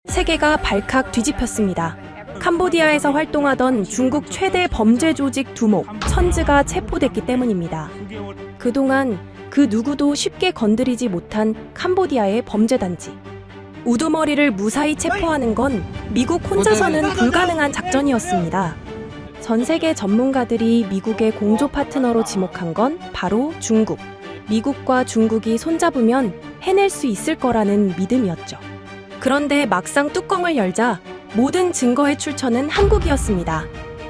세계가 발칵 뒤집혔습니다. 캄보디아에서 활동하던 중국 최대 범죄 조직 두목, 천즈가 체포됐기 때문입니다. 그동안 그 누구도 쉽게 건드리지 못한 캄보디아의 범죄단지. 우두머리를 무사히 체포하는 건 미국 혼자서는 불가능한 작전이었습니다. 전 세계 전문가들이 미국의 공조 파트너로 지목한 건 바로 중국. 미국과 중국이 손잡으면 해낼 수 있을 거라는 믿음이었죠. 그런데 막상 뚜껑을 열자 모든 증거의 출처는 한국이었습니다.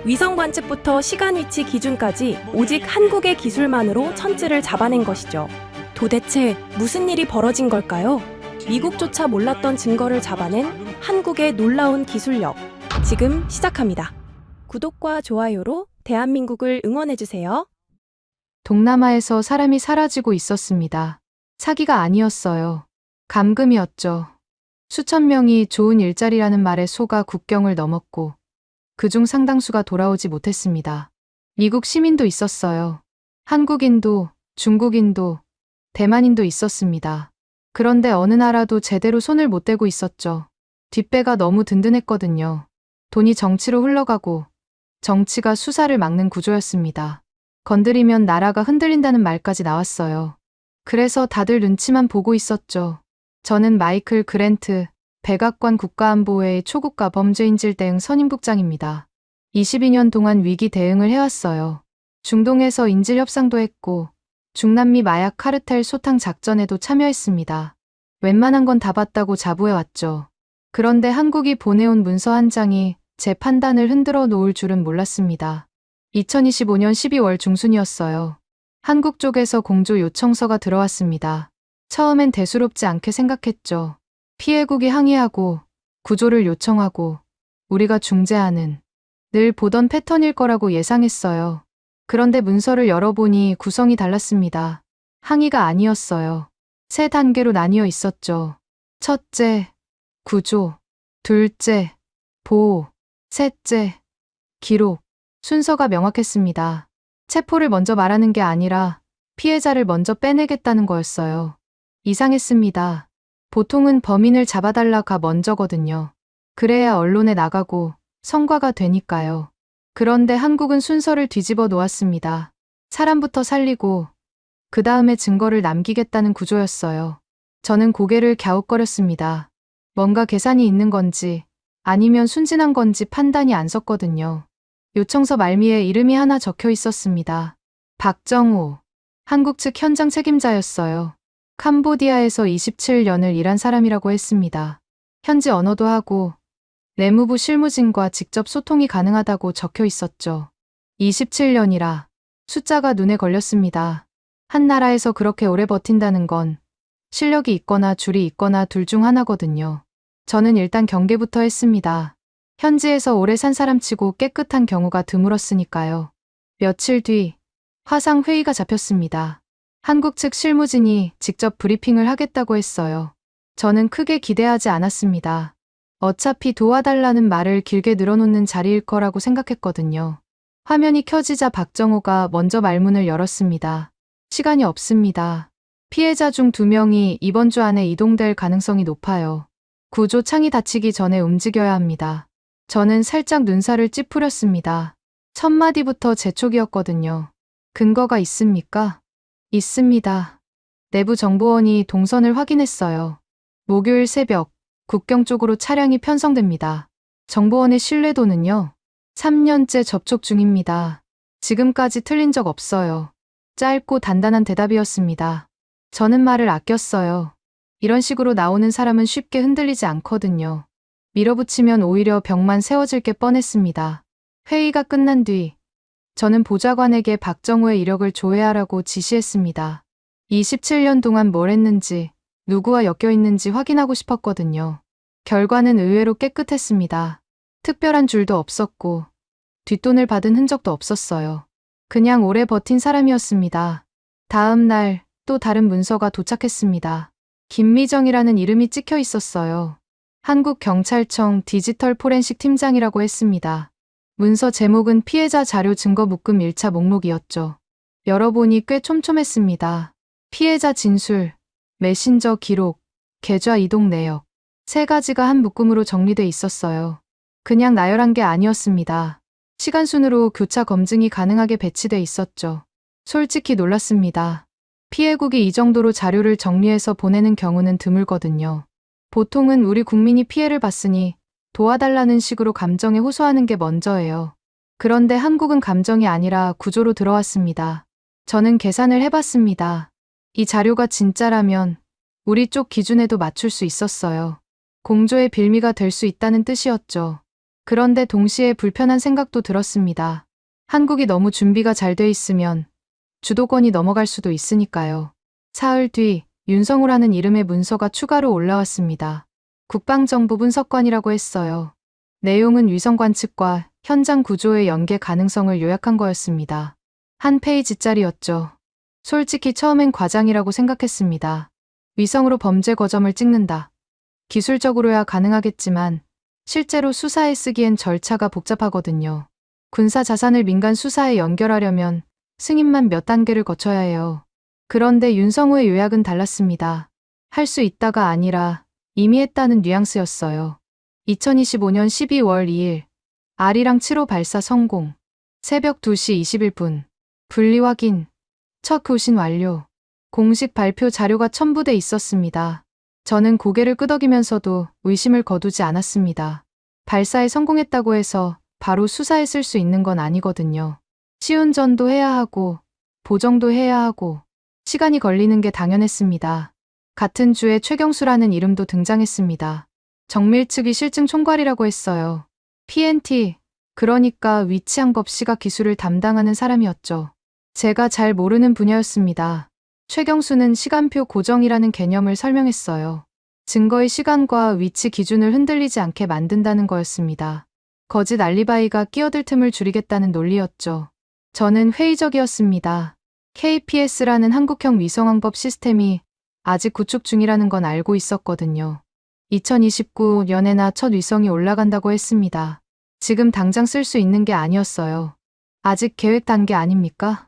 위성 관측부터 시간 위치 기준까지 오직 한국의 기술만으로 천지를 잡아낸 것이죠. 도대체 무슨 일이 벌어진 걸까요? 미국조차 몰랐던 증거를 잡아낸 한국의 놀라운 기술력. 지금 시작합니다. 구독과 좋아요로 대한민국을 응원해주세요. 동남아에서 사람이 사라지고 있었습니다. 사기가 아니었어요. 감금이었죠. 수천 명이 좋은 일자리라는 말에 속아 국경을 넘었고 그중 상당수가 돌아오지 못했습니다. 미국 시민도 있었어요. 한국인도, 중국인도, 대만인도 있었습니다. 그런데 어느 나라도 제대로 손을 못 대고 있었죠. 뒷배가 너무 든든했거든요. 돈이 정치로 흘러가고 정치가 수사를 막는 구조였습니다. 건드리면 나라가 흔들린다는 말까지 나왔어요. 그래서 다들 눈치만 보고 있었죠. 저는 마이클 그랜트, 백악관 국가안보회의 초국가 범죄인질 대응 선임국장입니다. 22년 동안 위기 대응을 해왔어요. 중동에서 인질 협상도 했고 중남미 마약 카르텔 소탕 작전에도 참여했습니다. 웬만한 건 다 봤다고 자부해왔죠. 그런데 한국이 보내온 문서 한 장이 제 판단을 흔들어 놓을 줄은 몰랐습니다. 2025년 12월 중순이었어요. 한국 쪽에서 공조 요청서가 들어왔습니다. 처음엔 대수롭지 않게 생각했죠. 피해국이 항의하고 구조를 요청하고 우리가 중재하는 늘 보던 패턴일 거라고 예상했어요. 그런데 문서를 열어보니 구성이 달랐습니다. 항의가 아니었어요. 세 단계로 나뉘어 있었죠. 첫째, 구조. 둘째, 보호. 셋째, 기록. 순서가 명확했습니다. 체포를 먼저 말하는 게 아니라 피해자를 먼저 빼내겠다는 거였어요. 이상했습니다. 보통은 범인을 잡아달라가 먼저거든요. 그래야 언론에 나가고 성과가 되니까요. 그런데 한국은 순서를 뒤집어 놓았습니다. 사람부터 살리고 그 다음에 증거를 남기겠다는 구조였어요. 저는 고개를 갸웃거렸습니다. 뭔가 계산이 있는 건지 아니면 순진한 건지 판단이 안 섰거든요. 요청서 말미에 이름이 하나 적혀 있었습니다. 박정호. 한국 측 현장 책임자였어요. 캄보디아에서 27년을 일한 사람이라고 했습니다. 현지 언어도 하고 내무부 실무진과 직접 소통이 가능하다고 적혀 있었죠. 27년이라 숫자가 눈에 걸렸습니다. 한 나라에서 그렇게 오래 버틴다는 건 실력이 있거나 줄이 있거나 둘 중 하나거든요. 저는 일단 경계부터 했습니다. 현지에서 오래 산 사람치고 깨끗한 경우가 드물었으니까요. 며칠 뒤 화상 회의가 잡혔습니다. 한국 측 실무진이 직접 브리핑을 하겠다고 했어요. 저는 크게 기대하지 않았습니다. 어차피 도와달라는 말을 길게 늘어놓는 자리일 거라고 생각했거든요. 화면이 켜지자 박정호가 먼저 말문을 열었습니다. 시간이 없습니다. 피해자 중 2명이 이번 주 안에 이동될 가능성이 높아요. 구조 창이 닫히기 전에 움직여야 합니다. 저는 살짝 눈살을 찌푸렸습니다. 첫 마디부터 재촉이었거든요. 근거가 있습니까? 있습니다. 내부 정보원이 동선을 확인했어요. 목요일 새벽 국경 쪽으로 차량이 편성됩니다. 정보원의 신뢰도는요. 3년째 접촉 중입니다. 지금까지 틀린 적 없어요. 짧고 단단한 대답이었습니다. 저는 말을 아꼈어요. 이런 식으로 나오는 사람은 쉽게 흔들리지 않거든요. 밀어붙이면 오히려 벽만 세워질 게 뻔했습니다. 회의가 끝난 뒤 저는 보좌관에게 박정호의 이력을 조회하라고 지시했습니다. 27년 동안 뭘 했는지, 누구와 엮여 있는지 확인하고 싶었거든요. 결과는 의외로 깨끗했습니다. 특별한 줄도 없었고 뒷돈을 받은 흔적도 없었어요. 그냥 오래 버틴 사람이었습니다. 다음 날 또 다른 문서가 도착했습니다. 김미정이라는 이름이 찍혀 있었어요. 한국경찰청 디지털 포렌식 팀장이라고 했습니다. 문서 제목은 피해자 자료 증거 묶음 1차 목록이었죠. 열어보니 꽤 촘촘했습니다. 피해자 진술, 메신저 기록, 계좌 이동 내역, 세 가지가 한 묶음으로 정리돼 있었어요. 그냥 나열한 게 아니었습니다. 시간순으로 교차 검증이 가능하게 배치돼 있었죠. 솔직히 놀랐습니다. 피해국이 이 정도로 자료를 정리해서 보내는 경우는 드물거든요. 보통은 우리 국민이 피해를 봤으니 도와달라는 식으로 감정에 호소하는 게 먼저예요. 그런데 한국은 감정이 아니라 구조로 들어왔습니다. 저는 계산을 해봤습니다. 이 자료가 진짜라면 우리 쪽 기준에도 맞출 수 있었어요. 공조의 빌미가 될 수 있다는 뜻이었죠. 그런데 동시에 불편한 생각도 들었습니다. 한국이 너무 준비가 잘 돼 있으면 주도권이 넘어갈 수도 있으니까요. 사흘 뒤 윤성우라는 이름의 문서가 추가로 올라왔습니다. 국방정보 분석관이라고 했어요. 내용은 위성 관측과 현장 구조의 연계 가능성을 요약한 거였습니다. 한 페이지짜리였죠. 솔직히 처음엔 과장이라고 생각했습니다. 위성으로 범죄 거점을 찍는다. 기술적으로야 가능하겠지만 실제로 수사에 쓰기엔 절차가 복잡하거든요. 군사 자산을 민간 수사에 연결하려면 승인만 몇 단계를 거쳐야 해요. 그런데 윤성우의 요약은 달랐습니다. 할 수 있다가 아니라 이미 했다는 뉘앙스였어요. 2025년 12월 2일 아리랑 7호 발사 성공. 새벽 2시 21분. 분리 확인. 첫 교신 완료. 공식 발표 자료가 첨부돼 있었습니다. 저는 고개를 끄덕이면서도 의심을 거두지 않았습니다. 발사에 성공했다고 해서 바로 수사에 쓸 수 있는 건 아니거든요. 시운전도 해야 하고 보정도 해야 하고 시간이 걸리는 게 당연했습니다. 같은 주에 최경수라는 이름도 등장했습니다. 정밀 측이 실증 총괄이라고 했어요. PNT, 그러니까 위치항법 시각 기술을 담당하는 사람이었죠. 제가 잘 모르는 분야였습니다. 최경수는 시간표 고정이라는 개념을 설명했어요. 증거의 시간과 위치 기준을 흔들리지 않게 만든다는 거였습니다. 거짓 알리바이가 끼어들 틈을 줄이겠다는 논리였죠. 저는 회의적이었습니다. KPS라는 한국형 위성항법 시스템이 아직 구축 중이라는 건 알고 있었거든요. 2029년에나 첫 위성이 올라간다고 했습니다. 지금 당장 쓸 수 있는 게 아니었어요. 아직 계획 단계 아닙니까?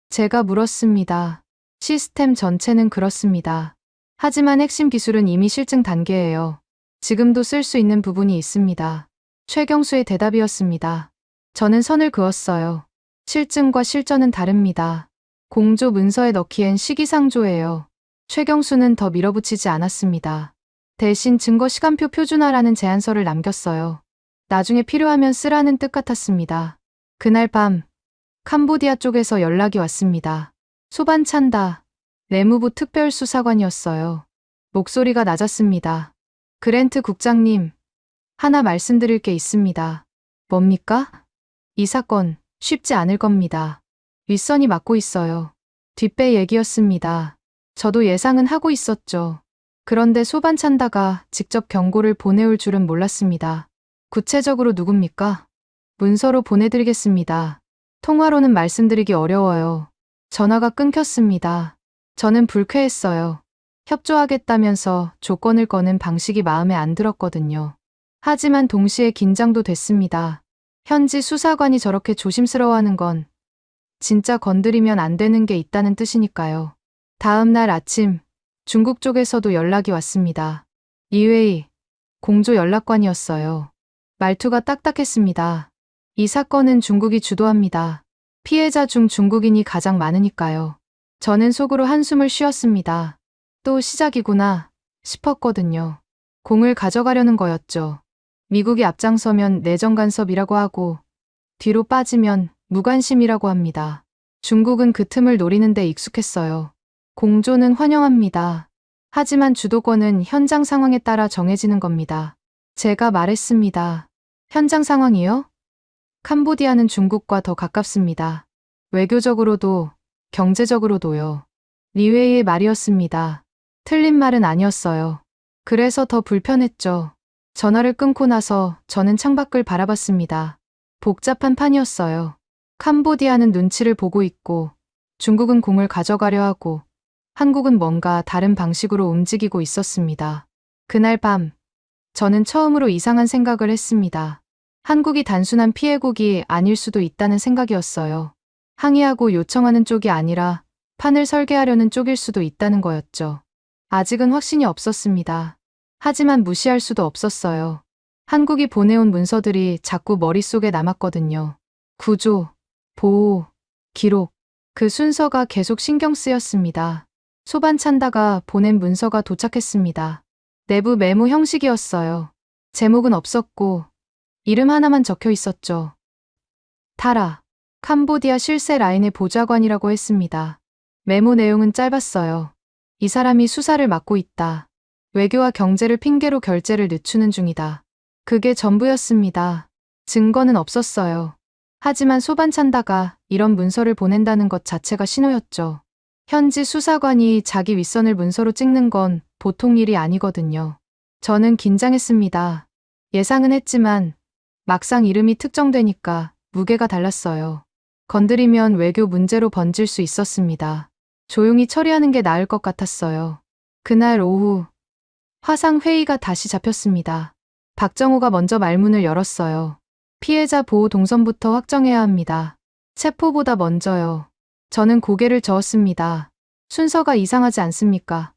제가 물었습니다. 시스템 전체는 그렇습니다. 하지만 핵심 기술은 이미 실증 단계예요. 지금도 쓸 수 있는 부분이 있습니다. 최경수의 대답이었습니다. 저는 선을 그었어요. 실증과 실전은 다릅니다. 공조 문서에 넣기엔 시기상조예요. 최경수는 더 밀어붙이지 않았습니다. 대신 증거 시간표 표준화라는 제안서를 남겼어요. 나중에 필요하면 쓰라는 뜻 같았습니다. 그날 밤 캄보디아 쪽에서 연락이 왔습니다. 소반찬다. 내무부 특별수사관이었어요. 목소리가 낮았습니다. 그랜트 국장님, 하나 말씀드릴 게 있습니다. 뭡니까? 이 사건 쉽지 않을 겁니다. 윗선이 맡고 있어요. 뒷배 얘기였습니다. 저도 예상은 하고 있었죠. 그런데 소반찬다가 직접 경고를 보내올 줄은 몰랐습니다. 구체적으로 누굽니까? 문서로 보내드리겠습니다. 통화로는 말씀드리기 어려워요. 전화가 끊겼습니다. 저는 불쾌했어요. 협조하겠다면서 조건을 거는 방식이 마음에 안 들었거든요. 하지만 동시에 긴장도 됐습니다. 현지 수사관이 저렇게 조심스러워하는 건 진짜 건드리면 안 되는 게 있다는 뜻이니까요. 다음 날 아침 중국 쪽에서도 연락이 왔습니다. 이웨이 공조 연락관이었어요. 말투가 딱딱했습니다. 이 사건은 중국이 주도합니다. 피해자 중 중국인이 가장 많으니까요. 저는 속으로 한숨을 쉬었습니다. 또 시작이구나 싶었거든요. 공을 가져가려는 거였죠. 미국이 앞장서면 내정 간섭이라고 하고 뒤로 빠지면 무관심이라고 합니다. 중국은 그 틈을 노리는 데 익숙했어요. 공조는 환영합니다. 하지만 주도권은 현장 상황에 따라 정해지는 겁니다. 제가 말했습니다. 현장 상황이요? 캄보디아는 중국과 더 가깝습니다. 외교적으로도 경제적으로도요. 리웨이의 말이었습니다. 틀린 말은 아니었어요. 그래서 더 불편했죠. 전화를 끊고 나서 저는 창밖을 바라봤습니다. 복잡한 판이었어요. 캄보디아는 눈치를 보고 있고 중국은 공을 가져가려 하고 한국은 뭔가 다른 방식으로 움직이고 있었습니다. 그날 밤 저는 처음으로 이상한 생각을 했습니다. 한국이 단순한 피해국이 아닐 수도 있다는 생각이었어요. 항의하고 요청하는 쪽이 아니라 판을 설계하려는 쪽일 수도 있다는 거였죠. 아직은 확신이 없었습니다. 하지만 무시할 수도 없었어요. 한국이 보내온 문서들이 자꾸 머릿속에 남았거든요. 구조, 보호, 기록. 그 순서가 계속 신경 쓰였습니다. 소반찬다가 보낸 문서가 도착했습니다. 내부 메모 형식이었어요. 제목은 없었고 이름 하나만 적혀 있었죠. 타라, 캄보디아 실세 라인의 보좌관이라고 했습니다. 메모 내용은 짧았어요. 이 사람이 수사를 맡고 있다. 외교와 경제를 핑계로 결제를 늦추는 중이다. 그게 전부였습니다. 증거는 없었어요. 하지만 소반찬다가 이런 문서를 보낸다는 것 자체가 신호였죠. 현지 수사관이 자기 윗선을 문서로 찍는 건 보통 일이 아니거든요. 저는 긴장했습니다. 예상은 했지만 막상 이름이 특정되니까 무게가 달랐어요. 건드리면 외교 문제로 번질 수 있었습니다. 조용히 처리하는 게 나을 것 같았어요. 그날 오후 화상회의가 다시 잡혔습니다. 박정호가 먼저 말문을 열었어요. 피해자 보호 동선부터 확정해야 합니다. 체포보다 먼저요. 저는 고개를 저었습니다. 순서가 이상하지 않습니까?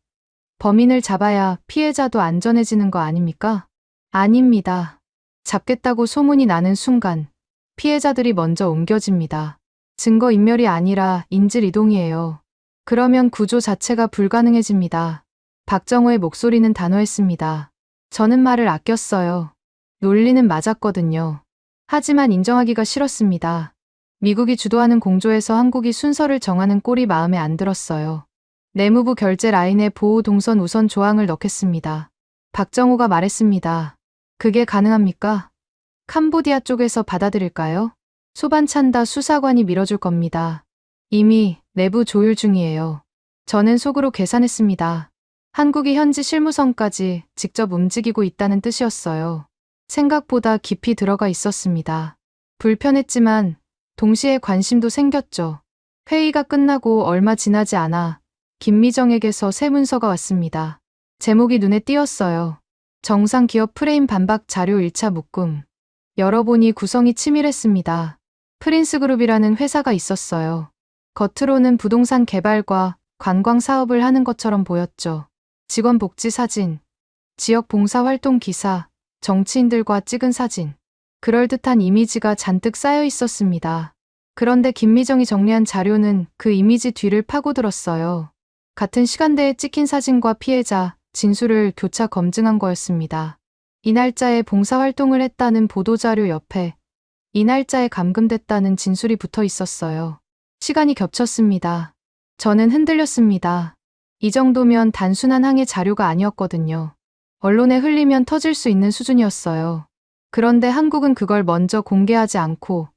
범인을 잡아야 피해자도 안전해지는 거 아닙니까? 아닙니다. 잡겠다고 소문이 나는 순간 피해자들이 먼저 옮겨집니다. 증거인멸이 아니라 인질이동이에요. 그러면 구조 자체가 불가능해집니다. 박정호의 목소리는 단호했습니다. 저는 말을 아꼈어요. 논리는 맞았거든요. 하지만 인정하기가 싫었습니다. 미국이 주도하는 공조에서 한국이 순서를 정하는 꼴이 마음에 안 들었어요. 내무부 결제 라인에 보호 동선 우선 조항을 넣겠습니다. 박정호가 말했습니다. 그게 가능합니까? 캄보디아 쪽에서 받아들일까요? 소반찬다 수사관이 밀어줄 겁니다. 이미 내부 조율 중이에요. 저는 속으로 계산했습니다. 한국이 현지 실무선까지 직접 움직이고 있다는 뜻이었어요. 생각보다 깊이 들어가 있었습니다. 불편했지만 동시에 관심도 생겼죠. 회의가 끝나고 얼마 지나지 않아 김미정에게서 새 문서가 왔습니다. 제목이 눈에 띄었어요. 정상기업 프레임 반박 자료 1차 묶음. 열어보니 구성이 치밀했습니다. 프린스그룹이라는 회사가 있었어요. 겉으로는 부동산 개발과 관광 사업을 하는 것처럼 보였죠. 직원 복지 사진, 지역 봉사활동 기사, 정치인들과 찍은 사진. 그럴듯한 이미지가 잔뜩 쌓여 있었습니다. 그런데 김미정이 정리한 자료는 그 이미지 뒤를 파고들었어요. 같은 시간대에 찍힌 사진과 피해자, 진술을 교차 검증한 거였습니다. 이 날짜에 봉사활동을 했다는 보도자료 옆에 이 날짜에 감금됐다는 진술이 붙어 있었어요. 시간이 겹쳤습니다. 저는 흔들렸습니다. 이 정도면 단순한 항해 자료가 아니었거든요. 언론에 흘리면 터질 수 있는 수준이었어요. 그런데 한국은 그걸 먼저 공개하지 않고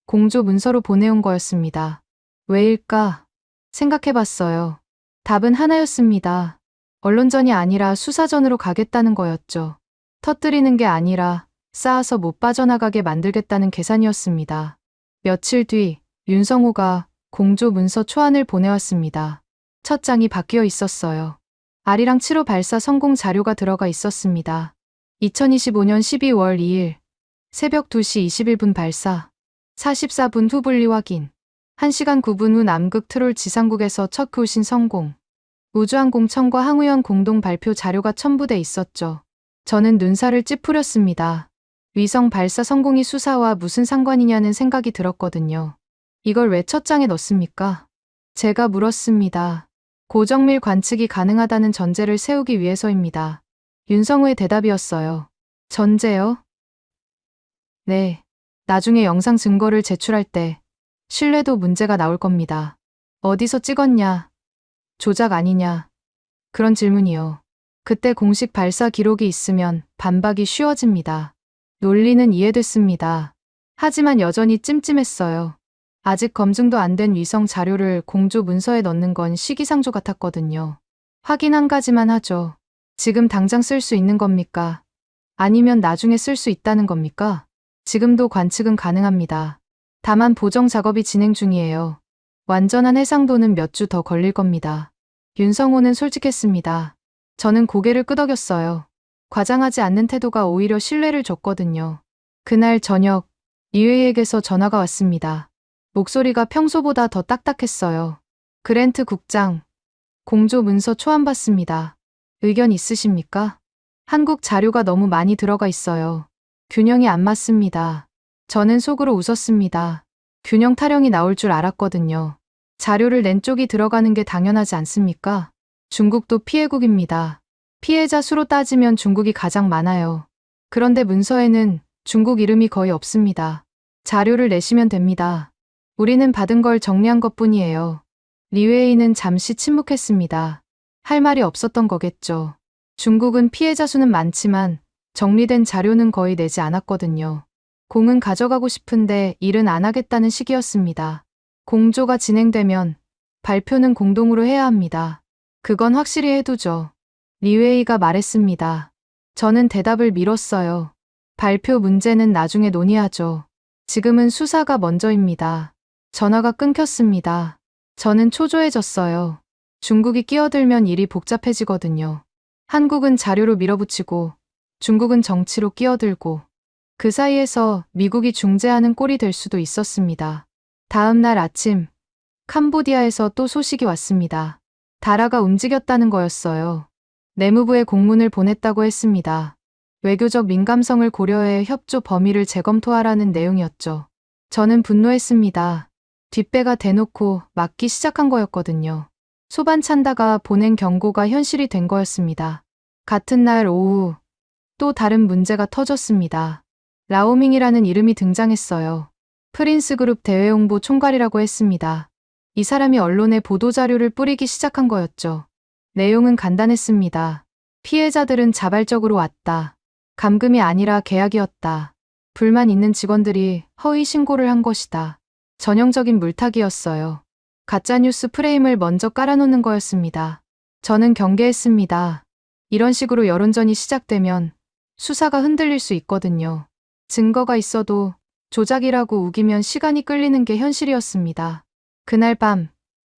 공조 문서로 보내온 거였습니다. 왜일까? 생각해봤어요. 답은 하나였습니다. 언론전이 아니라 수사전으로 가겠다는 거였죠. 터뜨리는 게 아니라 쌓아서 못 빠져나가게 만들겠다는 계산이었습니다. 며칠 뒤 윤성호가 공조 문서 초안을 보내왔습니다. 첫 장이 바뀌어 있었어요. 아리랑 7호 발사 성공 자료가 들어가 있었습니다. 2025년 12월 2일 새벽 2시 21분 발사 44분 후 분리 확인 1시간 9분 후 남극 트롤 지상국에서 첫 교신 성공 우주항공청과 항우연 공동 발표 자료가 첨부돼 있었죠. 저는 눈살을 찌푸렸습니다. 위성 발사 성공이 수사와 무슨 상관이냐는 생각이 들었거든요. 이걸 왜 첫 장에 넣습니까? 제가 물었습니다. 고정밀 관측이 가능하다는 전제를 세우기 위해서입니다. 윤성우의 대답이었어요. 전제요? 네. 나중에 영상 증거를 제출할 때 신뢰도 문제가 나올 겁니다. 어디서 찍었냐? 조작 아니냐? 그런 질문이요. 그때 공식 발사 기록이 있으면 반박이 쉬워집니다. 논리는 이해됐습니다. 하지만 여전히 찜찜했어요. 아직 검증도 안 된 위성 자료를 공조 문서에 넣는 건 시기상조 같았거든요. 확인 한 가지만 하죠. 지금 당장 쓸 수 있는 겁니까? 아니면 나중에 쓸 수 있다는 겁니까? 지금도 관측은 가능합니다. 다만 보정 작업이 진행 중이에요. 완전한 해상도는 몇 주 더 걸릴 겁니다. 윤성호는 솔직했습니다. 저는 고개를 끄덕였어요. 과장하지 않는 태도가 오히려 신뢰를 줬거든요. 그날 저녁 이회에게서 전화가 왔습니다. 목소리가 평소보다 더 딱딱했어요. 그랜트 국장, 공조 문서 초안 받습니다. 의견 있으십니까? 한국 자료가 너무 많이 들어가 있어요. 균형이 안 맞습니다. 저는 속으로 웃었습니다. 균형 타령이 나올 줄 알았거든요. 자료를 낸 쪽이 들어가는 게 당연하지 않습니까? 중국도 피해국입니다. 피해자 수로 따지면 중국이 가장 많아요. 그런데 문서에는 중국 이름이 거의 없습니다. 자료를 내시면 됩니다. 우리는 받은 걸 정리한 것뿐이에요. 리웨이는 잠시 침묵했습니다. 할 말이 없었던 거겠죠. 중국은 피해자 수는 많지만 정리된 자료는 거의 내지 않았거든요. 공은 가져가고 싶은데 일은 안 하겠다는 식이었습니다. 공조가 진행되면 발표는 공동으로 해야 합니다. 그건 확실히 해두죠. 리웨이가 말했습니다. 저는 대답을 미뤘어요. 발표 문제는 나중에 논의하죠. 지금은 수사가 먼저입니다. 전화가 끊겼습니다. 저는 초조해졌어요. 중국이 끼어들면 일이 복잡해지거든요. 한국은 자료로 밀어붙이고 중국은 정치로 끼어들고 그 사이에서 미국이 중재하는 꼴이 될 수도 있었습니다. 다음 날 아침 캄보디아에서 또 소식이 왔습니다. 다라가 움직였다는 거였어요. 내무부에 공문을 보냈다고 했습니다. 외교적 민감성을 고려해 협조 범위를 재검토하라는 내용이었죠. 저는 분노했습니다. 뒷배가 대놓고 막기 시작한 거였거든요. 소반찬다가 보낸 경고가 현실이 된 거였습니다. 같은 날 오후 또 다른 문제가 터졌습니다. 라오밍이라는 이름이 등장했어요. 프린스그룹 대외홍보 총괄이라고 했습니다. 이 사람이 언론에 보도자료를 뿌리기 시작한 거였죠. 내용은 간단했습니다. 피해자들은 자발적으로 왔다. 감금이 아니라 계약이었다. 불만 있는 직원들이 허위 신고를 한 것이다. 전형적인 물타기였어요. 가짜뉴스 프레임을 먼저 깔아놓는 거였습니다. 저는 경계했습니다. 이런 식으로 여론전이 시작되면 수사가 흔들릴 수 있거든요. 증거가 있어도 조작이라고 우기면 시간이 끌리는 게 현실이었습니다. 그날 밤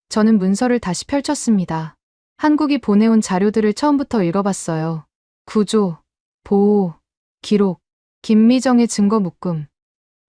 저는 문서를 다시 펼쳤습니다. 한국이 보내온 자료들을 처음부터 읽어봤어요. 구조, 보호, 기록, 김미정의 증거 묶음,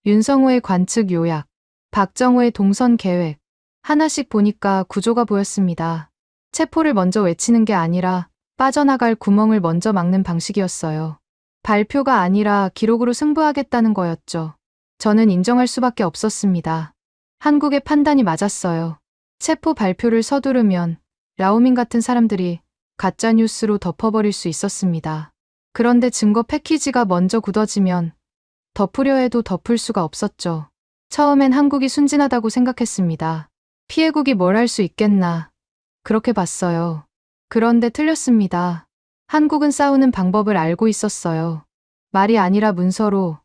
윤성호의 관측 요약, 박정호의 동선 계획. 하나씩 보니까 구조가 보였습니다. 체포를 먼저 외치는 게 아니라 빠져나갈 구멍을 먼저 막는 방식이었어요. 발표가 아니라 기록으로 승부하겠다는 거였죠. 저는 인정할 수밖에 없었습니다. 한국의 판단이 맞았어요. 체포 발표를 서두르면 라오밍 같은 사람들이 가짜뉴스로 덮어버릴 수 있었습니다. 그런데 증거 패키지가 먼저 굳어지면 덮으려 해도 덮을 수가 없었죠. 처음엔 한국이 순진하다고 생각했습니다. 피해국이 뭘 할 수 있겠나. 그렇게 봤어요. 그런데 틀렸습니다. 한국은 싸우는 방법을 알고 있었어요. 말이 아니라 문서로,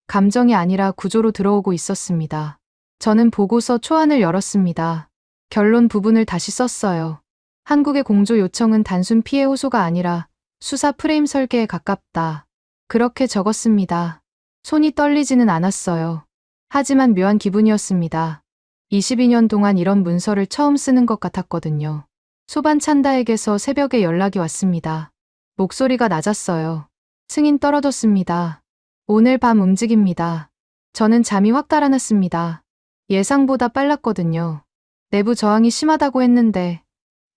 감정이 아니라 구조로 들어오고 있었습니다. 저는 보고서 초안을 열었습니다. 결론 부분을 다시 썼어요. 한국의 공조 요청은 단순 피해 호소가 아니라 수사 프레임 설계에 가깝다. 그렇게 적었습니다. 손이 떨리지는 않았어요. 하지만 묘한 기분이었습니다. 22년 동안 이런 문서를 처음 쓰는 것 같았거든요. 소반찬다에게서 새벽에 연락이 왔습니다. 목소리가 낮았어요. 승인 떨어졌습니다. 오늘 밤 움직입니다. 저는 잠이 확 달아났습니다. 예상보다 빨랐거든요. 내부 저항이 심하다고 했는데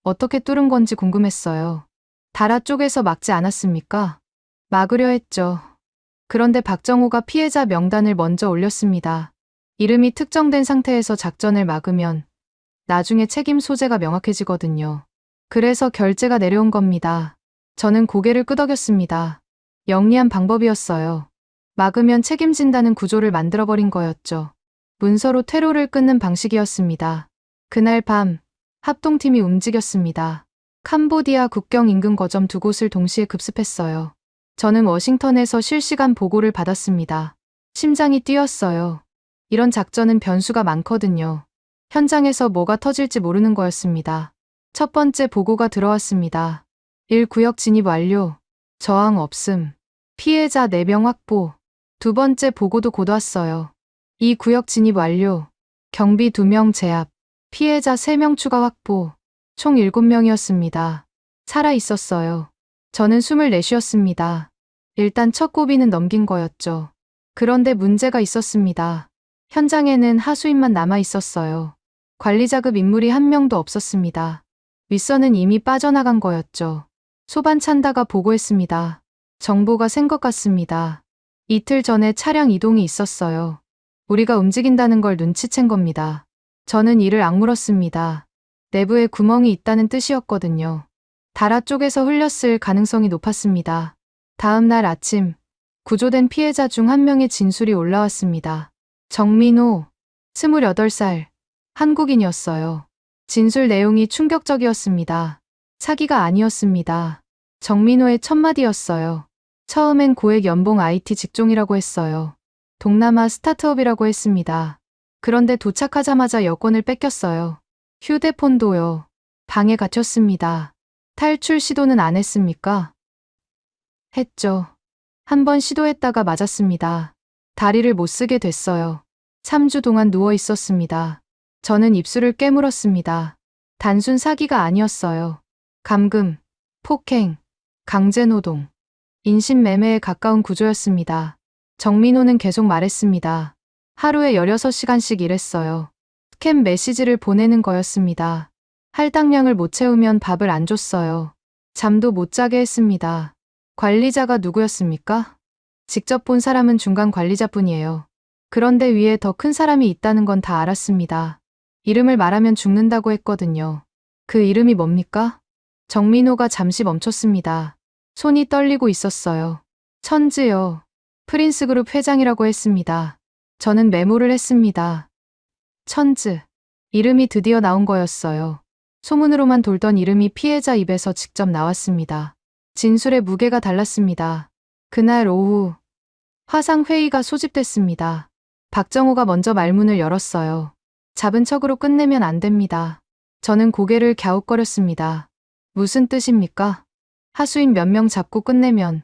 어떻게 뚫은 건지 궁금했어요. 다라 쪽에서 막지 않았습니까? 막으려 했죠. 그런데 박정호가 피해자 명단을 먼저 올렸습니다. 이름이 특정된 상태에서 작전을 막으면 나중에 책임 소재가 명확해지거든요. 그래서 결재가 내려온 겁니다. 저는 고개를 끄덕였습니다. 영리한 방법이었어요. 막으면 책임진다는 구조를 만들어버린 거였죠. 문서로 퇴로를 끊는 방식이었습니다. 그날 밤 합동팀이 움직였습니다. 캄보디아 국경 인근 거점 두 곳을 동시에 급습했어요. 저는 워싱턴에서 실시간 보고를 받았습니다. 심장이 뛰었어요. 이런 작전은 변수가 많거든요. 현장에서 뭐가 터질지 모르는 거였습니다. 첫 번째 보고가 들어왔습니다. 1구역 진입 완료. 저항 없음. 피해자 4명 확보. 두 번째 보고도 곧 왔어요. 2구역 진입 완료. 경비 2명 제압. 피해자 3명 추가 확보. 총 7명이었습니다. 살아 있었어요. 저는 숨을 내쉬었습니다. 일단 첫 고비는 넘긴 거였죠. 그런데 문제가 있었습니다. 현장에는 하수인만 남아 있었어요. 관리자급 인물이 한 명도 없었습니다. 윗선은 이미 빠져나간 거였죠. 소반찬다가 보고했습니다. 정보가 센 것 같습니다. 이틀 전에 차량 이동이 있었어요. 우리가 움직인다는 걸 눈치챈 겁니다. 저는 이를 악물었습니다. 내부에 구멍이 있다는 뜻이었거든요. 다라 쪽에서 흘렸을 가능성이 높았습니다. 다음 날 아침, 구조된 피해자 중 한 명의 진술이 올라왔습니다. 정민호, 28살, 한국인이었어요. 진술 내용이 충격적이었습니다. 사기가 아니었습니다. 정민호의 첫 마디였어요. 처음엔 고액 연봉 IT 직종이라고 했어요. 동남아 스타트업이라고 했습니다. 그런데 도착하자마자 여권을 뺏겼어요. 휴대폰도요. 방에 갇혔습니다. 탈출 시도는 안 했습니까? 했죠. 한 번 시도했다가 맞았습니다. 다리를 못 쓰게 됐어요. 3주 동안 누워 있었습니다. 저는 입술을 깨물었습니다. 단순 사기가 아니었어요. 감금, 폭행, 강제노동, 인신매매에 가까운 구조였습니다. 정민호는 계속 말했습니다. 하루에 16시간씩 일했어요. 스캠 메시지를 보내는 거였습니다. 할당량을 못 채우면 밥을 안 줬어요. 잠도 못 자게 했습니다. 관리자가 누구였습니까? 직접 본 사람은 중간 관리자뿐이에요. 그런데 위에 더 큰 사람이 있다는 건 다 알았습니다. 이름을 말하면 죽는다고 했거든요. 그 이름이 뭡니까? 정민호가 잠시 멈췄습니다. 손이 떨리고 있었어요. 천지요. 프린스그룹 회장이라고 했습니다. 저는 메모를 했습니다. 천즈. 이름이 드디어 나온 거였어요. 소문으로만 돌던 이름이 피해자 입에서 직접 나왔습니다. 진술의 무게가 달랐습니다. 그날 오후 화상회의가 소집됐습니다. 박정호가 먼저 말문을 열었어요. 잡은 척으로 끝내면 안 됩니다. 저는 고개를 갸웃거렸습니다. 무슨 뜻입니까? 하수인 몇 명 잡고 끝내면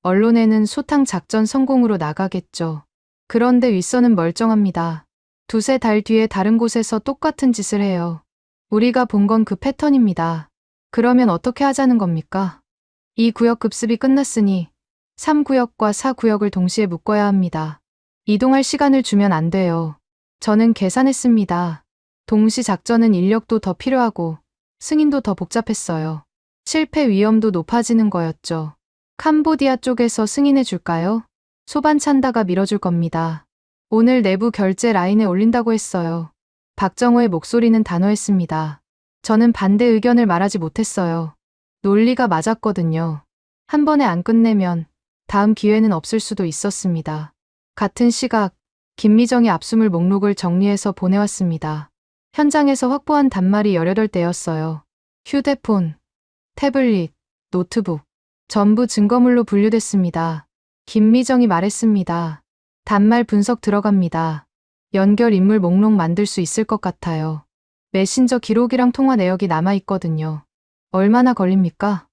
언론에는 소탕 작전 성공으로 나가겠죠. 그런데 윗선은 멀쩡합니다. 두세 달 뒤에 다른 곳에서 똑같은 짓을 해요. 우리가 본 건 그 패턴입니다. 그러면 어떻게 하자는 겁니까? 이 구역 급습이 끝났으니 3구역과 4구역을 동시에 묶어야 합니다. 이동할 시간을 주면 안 돼요. 저는 계산했습니다. 동시 작전은 인력도 더 필요하고 승인도 더 복잡했어요. 실패 위험도 높아지는 거였죠. 캄보디아 쪽에서 승인해 줄까요? 소반찬다가 밀어줄 겁니다. 오늘 내부 결제 라인에 올린다고 했어요. 박정호의 목소리는 단호했습니다. 저는 반대 의견을 말하지 못했어요. 논리가 맞았거든요. 한 번에 안 끝내면 다음 기회는 없을 수도 있었습니다. 같은 시각, 김미정이 압수물 목록을 정리해서 보내왔습니다. 현장에서 확보한 단말이 18대였어요. 휴대폰, 태블릿, 노트북, 전부 증거물로 분류됐습니다. 김미정이 말했습니다. 단말 분석 들어갑니다. 연결 인물 목록 만들 수 있을 것 같아요. 메신저 기록이랑 통화 내역이 남아있거든요. 얼마나 걸립니까?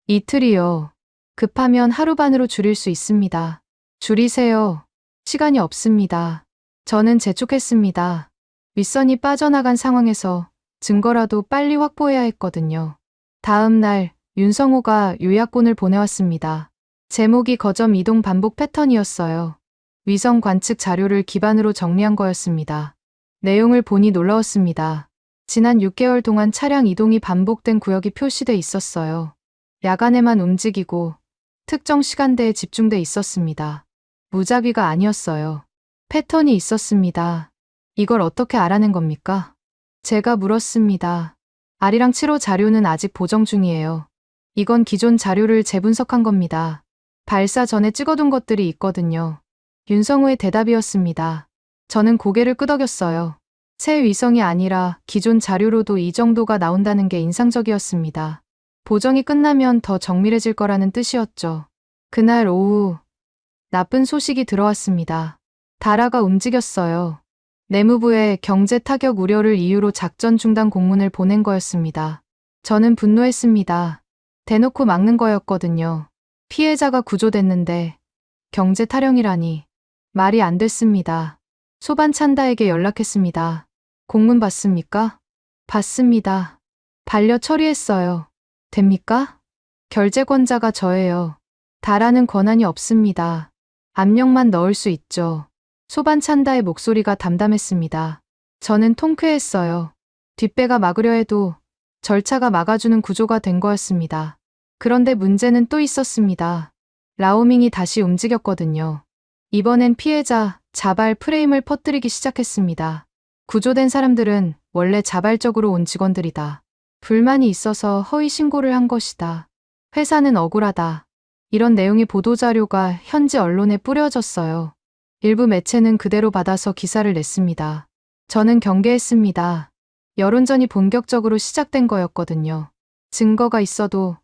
이틀이요. 급하면 하루 반으로 줄일 수 있습니다. 줄이세요. 시간이 없습니다. 저는 재촉했습니다. 윗선이 빠져나간 상황에서 증거라도 빨리 확보해야 했거든요. 다음 날 윤성호가 요약본을 보내왔습니다. 제목이 거점 이동 반복 패턴이었어요. 위성 관측 자료를 기반으로 정리한 거였습니다. 내용을 보니 놀라웠습니다. 지난 6개월 동안 차량 이동이 반복된 구역이 표시돼 있었어요. 야간에만 움직이고 특정 시간대에 집중돼 있었습니다. 무작위가 아니었어요. 패턴이 있었습니다. 이걸 어떻게 알아낸 겁니까? 제가 물었습니다. 아리랑 7호 자료는 아직 보정 중이에요. 이건 기존 자료를 재분석한 겁니다. 발사 전에 찍어둔 것들이 있거든요. 윤성호의 대답이었습니다. 저는 고개를 끄덕였어요. 새 위성이 아니라 기존 자료로도 이 정도가 나온다는 게 인상적이었습니다. 보정이 끝나면 더 정밀해질 거라는 뜻이었죠. 그날 오후 나쁜 소식이 들어왔습니다. 다라가 움직였어요. 내무부에 경제 타격 우려를 이유로 작전 중단 공문을 보낸 거였습니다. 저는 분노했습니다. 대놓고 막는 거였거든요. 피해자가 구조됐는데 경제 타령이라니 말이 안 됐습니다. 소반찬다에게 연락했습니다. 공문 받습니까? 받습니다. 반려 처리했어요. 됩니까? 결재권자가 저예요. 다라는 권한이 없습니다. 압력만 넣을 수 있죠. 소반찬다의 목소리가 담담했습니다. 저는 통쾌했어요. 뒷배가 막으려 해도 절차가 막아주는 구조가 된 거였습니다. 그런데 문제는 또 있었습니다. 라오밍이 다시 움직였거든요. 이번엔 피해자 자발 프레임을 퍼뜨리기 시작했습니다. 구조된 사람들은 원래 자발적으로 온 직원들이다. 불만이 있어서 허위 신고를 한 것이다. 회사는 억울하다. 이런 내용의 보도자료가 현지 언론에 뿌려졌어요. 일부 매체는 그대로 받아서 기사를 냈습니다. 저는 경계했습니다. 여론전이 본격적으로 시작된 거였거든요. 증거가 있어도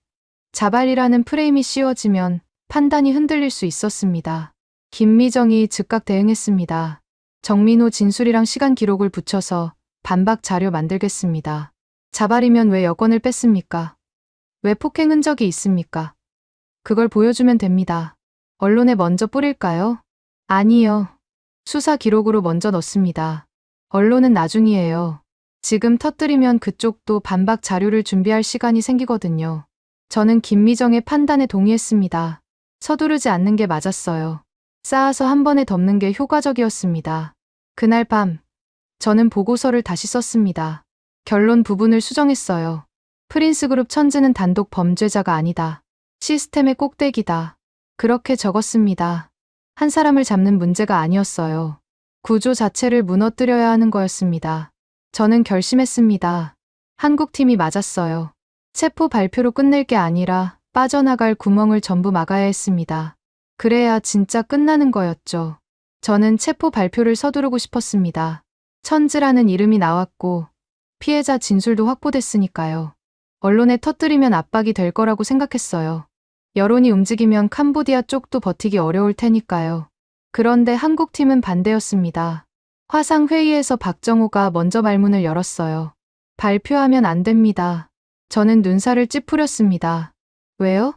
자발이라는 프레임이 씌워지면 판단이 흔들릴 수 있었습니다. 김미정이 즉각 대응했습니다. 정민호 진술이랑 시간 기록을 붙여서 반박 자료 만들겠습니다. 자발이면 왜 여권을 뺐습니까? 왜 폭행 흔적이 있습니까? 그걸 보여주면 됩니다. 언론에 먼저 뿌릴까요? 아니요. 수사 기록으로 먼저 넣습니다. 언론은 나중이에요. 지금 터뜨리면 그쪽도 반박 자료를 준비할 시간이 생기거든요. 저는 김미정의 판단에 동의했습니다. 서두르지 않는 게 맞았어요. 쌓아서 한 번에 덮는 게 효과적이었습니다. 그날 밤, 저는 보고서를 다시 썼습니다. 결론 부분을 수정했어요. 프린스그룹 천지는 단독 범죄자가 아니다. 시스템의 꼭대기다. 그렇게 적었습니다. 한 사람을 잡는 문제가 아니었어요. 구조 자체를 무너뜨려야 하는 거였습니다. 저는 결심했습니다. 한국팀이 맞았어요. 체포 발표로 끝낼 게 아니라 빠져나갈 구멍을 전부 막아야 했습니다. 그래야 진짜 끝나는 거였죠. 저는 체포 발표를 서두르고 싶었습니다. 천지라는 이름이 나왔고 피해자 진술도 확보됐으니까요. 언론에 터뜨리면 압박이 될 거라고 생각했어요. 여론이 움직이면 캄보디아 쪽도 버티기 어려울 테니까요. 그런데 한국팀은 반대였습니다. 화상회의에서 박정호가 먼저 말문을 열었어요. 발표하면 안 됩니다. 저는 눈살을 찌푸렸습니다. 왜요?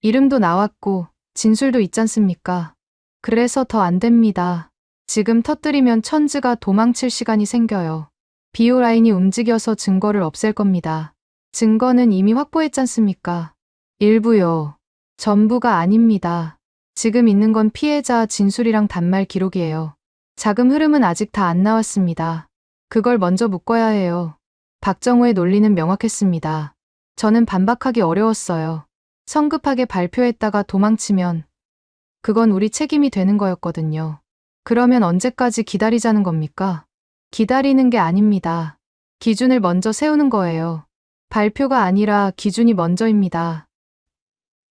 이름도 나왔고 진술도 있잖습니까? 그래서 더 안 됩니다. 지금 터뜨리면 천지가 도망칠 시간이 생겨요. 비오라인이 움직여서 증거를 없앨 겁니다. 증거는 이미 확보했잖습니까? 일부요. 전부가 아닙니다. 지금 있는 건 피해자 진술이랑 단말 기록이에요. 자금 흐름은 아직 다 안 나왔습니다. 그걸 먼저 묶어야 해요. 박정호의 논리는 명확했습니다. 저는 반박하기 어려웠어요. 성급하게 발표했다가 도망치면 그건 우리 책임이 되는 거였거든요. 그러면 언제까지 기다리자는 겁니까? 기다리는 게 아닙니다. 기준을 먼저 세우는 거예요. 발표가 아니라 기준이 먼저입니다.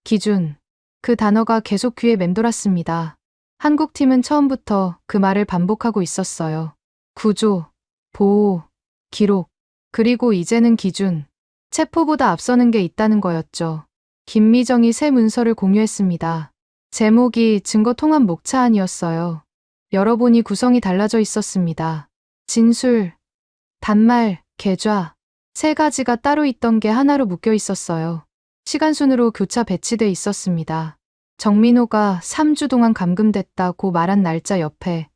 기준. 그 단어가 계속 귀에 맴돌았습니다. 한국팀은 처음부터 그 말을 반복하고 있었어요. 구조, 보호, 기록, 그리고 이제는 기준. 체포보다 앞서는 게 있다는 거였죠. 김미정이 새 문서를 공유했습니다. 제목이 증거 통합 목차안이었어요. 열어보니 구성이 달라져 있었습니다. 진술, 단말, 계좌, 세 가지가 따로 있던 게 하나로 묶여 있었어요. 시간순으로 교차 배치돼 있었습니다. 정민호가 3주 동안 감금됐다고 말한 날짜 옆에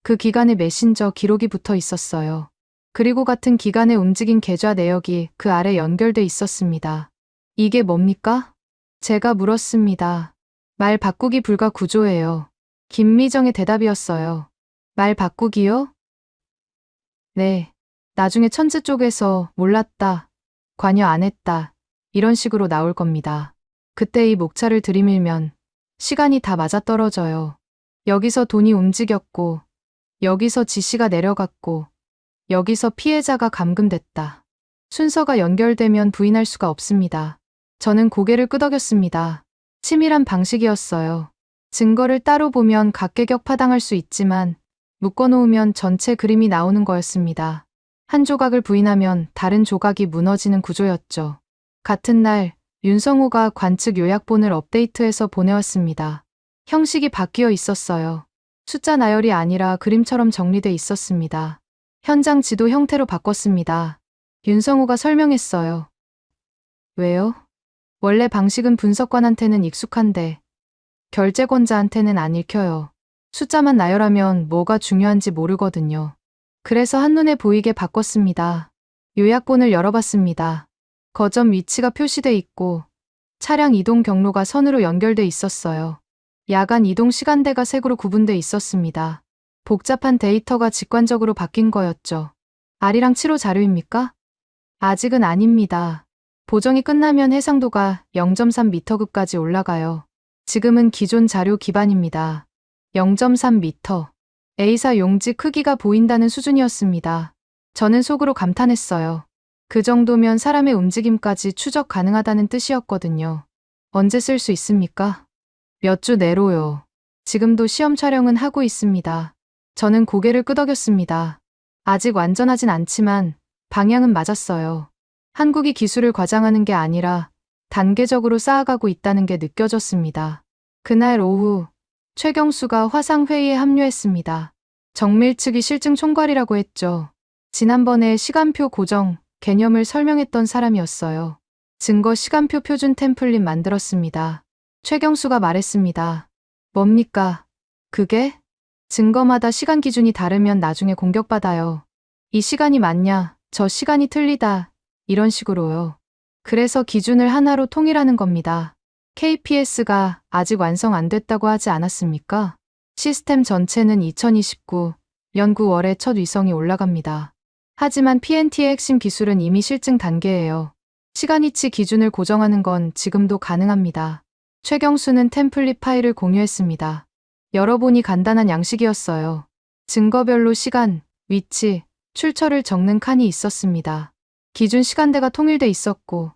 그 기간의 메신저 기록이 붙어 있었어요. 그리고 같은 기간에 움직인 계좌 내역이 그 아래 연결돼 있었습니다. 이게 뭡니까? 제가 물었습니다. 말 바꾸기 불가 구조예요. 김미정의 대답이었어요. 말 바꾸기요? 네. 나중에 천지 쪽에서 몰랐다, 관여 안 했다, 이런 식으로 나올 겁니다. 그때 이 목차를 들이밀면 시간이 다 맞아떨어져요. 여기서 돈이 움직였고, 여기서 지시가 내려갔고, 여기서 피해자가 감금됐다. 순서가 연결되면 부인할 수가 없습니다. 저는 고개를 끄덕였습니다. 치밀한 방식이었어요. 증거를 따로 보면 각계격파당할 수 있지만 묶어놓으면 전체 그림이 나오는 거였습니다. 한 조각을 부인하면 다른 조각이 무너지는 구조였죠. 같은 날 윤성호가 관측 요약본을 업데이트해서 보내왔습니다. 형식이 바뀌어 있었어요. 숫자 나열이 아니라 그림처럼 정리돼 있었습니다. 현장 지도 형태로 바꿨습니다. 윤성호가 설명했어요. 왜요? 원래 방식은 분석관한테는 익숙한데 결재권자한테는 안 읽혀요. 숫자만 나열하면 뭐가 중요한지 모르거든요. 그래서 한눈에 보이게 바꿨습니다. 요약본을 열어봤습니다. 거점 위치가 표시돼 있고 차량 이동 경로가 선으로 연결돼 있었어요. 야간 이동 시간대가 색으로 구분돼 있었습니다. 복잡한 데이터가 직관적으로 바뀐 거였죠. 아리랑 7호 자료입니까? 아직은 아닙니다. 보정이 끝나면 해상도가 0.3m급까지 올라가요. 지금은 기존 자료 기반입니다. 0.3m. A사 용지 크기가 보인다는 수준이었습니다. 저는 속으로 감탄했어요. 그 정도면 사람의 움직임까지 추적 가능하다는 뜻이었거든요. 언제 쓸 수 있습니까? 몇 주 내로요. 지금도 시험 촬영은 하고 있습니다. 저는 고개를 끄덕였습니다. 아직 완전하진 않지만 방향은 맞았어요. 한국이 기술을 과장하는 게 아니라 단계적으로 쌓아가고 있다는 게 느껴졌습니다. 그날 오후 최경수가 화상회의에 합류했습니다. 정밀 측이 실증 총괄이라고 했죠. 지난번에 시간표 고정 개념을 설명했던 사람이었어요. 증거 시간표 표준 템플릿 만들었습니다. 최경수가 말했습니다. 뭡니까? 그게? 증거마다 시간 기준이 다르면 나중에 공격받아요. 이 시간이 맞냐? 저 시간이 틀리다. 이런 식으로요. 그래서 기준을 하나로 통일하는 겁니다. KPS가 아직 완성 안 됐다고 하지 않았습니까? 시스템 전체는 2029년 9월에 첫 위성이 올라갑니다. 하지만 PNT의 핵심 기술은 이미 실증 단계예요. 시간이치 기준을 고정하는 건 지금도 가능합니다. 최경수는 템플릿 파일을 공유했습니다. 열어보니 간단한 양식이었어요. 증거별로 시간, 위치, 출처를 적는 칸이 있었습니다. 기준 시간대가 통일돼 있었고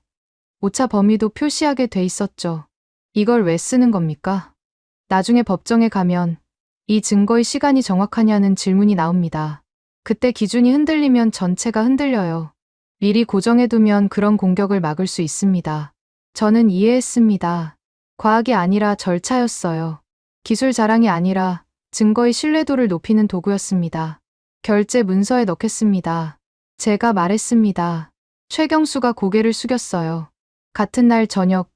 오차 범위도 표시하게 돼 있었죠. 이걸 왜 쓰는 겁니까? 나중에 법정에 가면 이 증거의 시간이 정확하냐는 질문이 나옵니다. 그때 기준이 흔들리면 전체가 흔들려요. 미리 고정해두면 그런 공격을 막을 수 있습니다. 저는 이해했습니다. 과학이 아니라 절차였어요. 기술 자랑이 아니라 증거의 신뢰도를 높이는 도구였습니다. 결제 문서에 넣겠습니다. 제가 말했습니다. 최경수가 고개를 숙였어요. 같은 날 저녁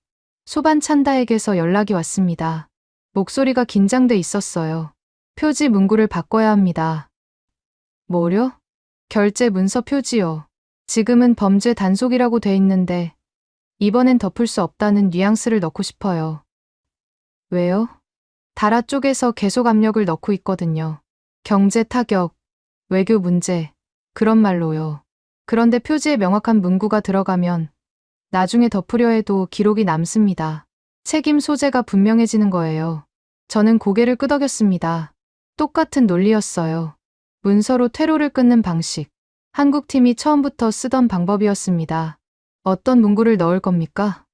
소반 찬다에게서 연락이 왔습니다. 목소리가 긴장돼 있었어요. 표지 문구를 바꿔야 합니다. 뭐요? 결제 문서 표지요. 지금은 범죄 단속이라고 돼 있는데 이번엔 덮을 수 없다는 뉘앙스를 넣고 싶어요. 왜요? 다라 쪽에서 계속 압력을 넣고 있거든요. 경제 타격, 외교 문제, 그런 말로요. 그런데 표지에 명확한 문구가 들어가면 나중에 덮으려 해도 기록이 남습니다. 책임 소재가 분명해지는 거예요. 저는 고개를 끄덕였습니다. 똑같은 논리였어요. 문서로 퇴로를 끊는 방식. 한국팀이 처음부터 쓰던 방법이었습니다. 어떤 문구를 넣을 겁니까?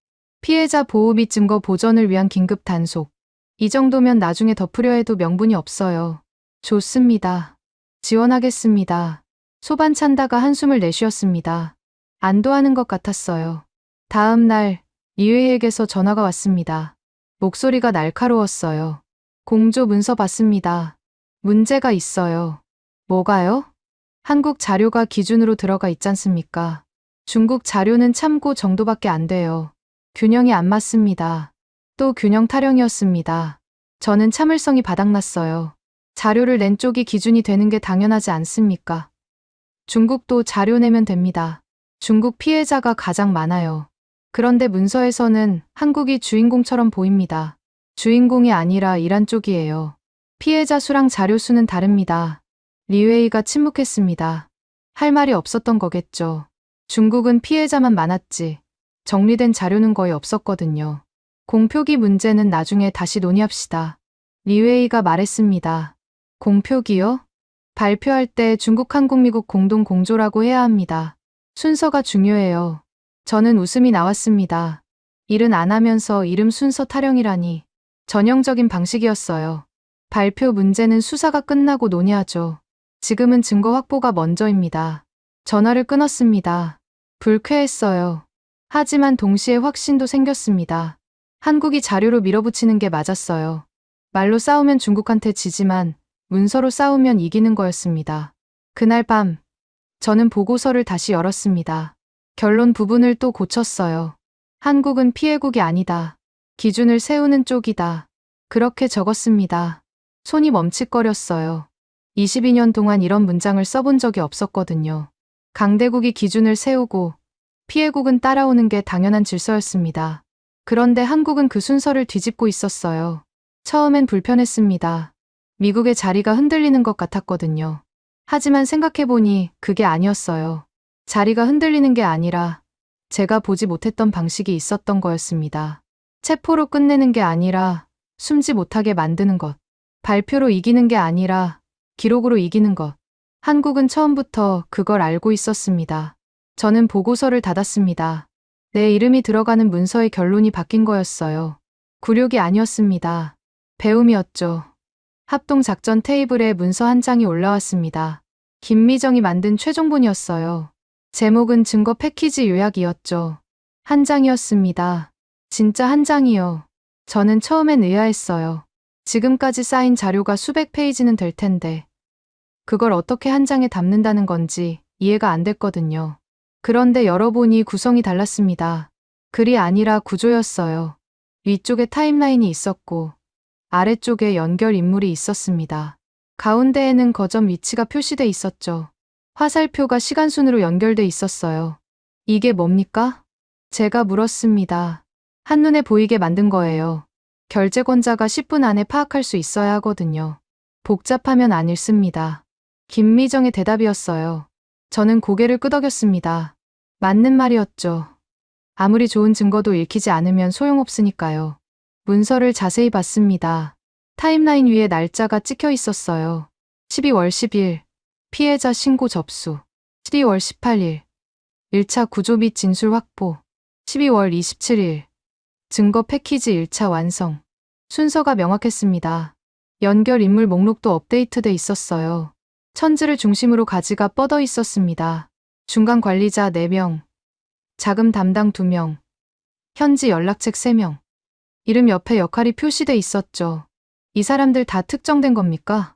피해자 보호 및 증거 보전을 위한 긴급 단속. 이 정도면 나중에 덮으려 해도 명분이 없어요. 좋습니다. 지원하겠습니다. 소반 찬다가 한숨을 내쉬었습니다. 안도하는 것 같았어요. 다음 날 이회에게서 전화가 왔습니다. 목소리가 날카로웠어요. 공조 문서 받습니다. 문제가 있어요. 뭐가요? 한국 자료가 기준으로 들어가 있잖습니까? 중국 자료는 참고 정도밖에 안 돼요. 균형이 안 맞습니다. 또 균형 타령이었습니다. 저는 참을성이 바닥났어요. 자료를 낸 쪽이 기준이 되는 게 당연하지 않습니까? 중국도 자료 내면 됩니다. 중국 피해자가 가장 많아요. 그런데 문서에서는 한국이 주인공처럼 보입니다. 주인공이 아니라 이란 쪽이에요. 피해자 수랑 자료 수는 다릅니다. 리웨이가 침묵했습니다. 할 말이 없었던 거겠죠. 중국은 피해자만 많았지. 정리된 자료는 거의 없었거든요. 공표기 문제는 나중에 다시 논의합시다. 리웨이가 말했습니다. 공표기요? 발표할 때 중국 한국 미국 공동 공조라고 해야 합니다. 순서가 중요해요. 저는 웃음이 나왔습니다. 일은 안 하면서 이름 순서 타령이라니. 전형적인 방식이었어요. 발표 문제는 수사가 끝나고 논의하죠. 지금은 증거 확보가 먼저입니다. 전화를 끊었습니다. 불쾌했어요. 하지만 동시에 확신도 생겼습니다. 한국이 자료로 밀어붙이는 게 맞았어요. 말로 싸우면 중국한테 지지만 문서로 싸우면 이기는 거였습니다. 그날 밤 저는 보고서를 다시 열었습니다. 결론 부분을 또 고쳤어요. 한국은 피해국이 아니다. 기준을 세우는 쪽이다. 그렇게 적었습니다. 손이 멈칫거렸어요. 22년 동안 이런 문장을 써본 적이 없었거든요. 강대국이 기준을 세우고 피해국은 따라오는 게 당연한 질서였습니다. 그런데 한국은 그 순서를 뒤집고 있었어요. 처음엔 불편했습니다. 미국의 자리가 흔들리는 것 같았거든요. 하지만 생각해보니 그게 아니었어요. 자리가 흔들리는 게 아니라 제가 보지 못했던 방식이 있었던 거였습니다. 체포로 끝내는 게 아니라 숨지 못하게 만드는 것. 발표로 이기는 게 아니라 기록으로 이기는 것. 한국은 처음부터 그걸 알고 있었습니다. 저는 보고서를 닫았습니다. 내 이름이 들어가는 문서의 결론이 바뀐 거였어요. 굴욕이 아니었습니다. 배움이었죠. 합동작전 테이블에 문서 한 장이 올라왔습니다. 김미정이 만든 최종본이었어요. 제목은 증거 패키지 요약이었죠. 한 장이었습니다. 진짜 한 장이요. 저는 처음엔 의아했어요. 지금까지 쌓인 자료가 수백 페이지는 될 텐데 그걸 어떻게 한 장에 담는다는 건지 이해가 안 됐거든요. 그런데 열어보니 구성이 달랐습니다. 글이 아니라 구조였어요. 위쪽에 타임라인이 있었고 아래쪽에 연결 인물이 있었습니다. 가운데에는 거점 위치가 표시돼 있었죠. 화살표가 시간순으로 연결돼 있었어요. 이게 뭡니까? 제가 물었습니다. 한눈에 보이게 만든 거예요. 결제권자가 10분 안에 파악할 수 있어야 하거든요. 복잡하면 안 읽습니다. 김미정의 대답이었어요. 저는 고개를 끄덕였습니다. 맞는 말이었죠. 아무리 좋은 증거도 읽히지 않으면 소용없으니까요. 문서를 자세히 봤습니다. 타임라인 위에 날짜가 찍혀 있었어요. 12월 10일, 피해자 신고 접수. 12월 18일, 1차 구조 및 진술 확보. 12월 27일, 증거 패키지 1차 완성. 순서가 명확했습니다. 연결 인물 목록도 업데이트돼 있었어요. 천지를 중심으로 가지가 뻗어 있었습니다. 중간 관리자 4명, 자금 담당 2명, 현지 연락책 3명. 이름 옆에 역할이 표시돼 있었죠. 이 사람들 다 특정된 겁니까?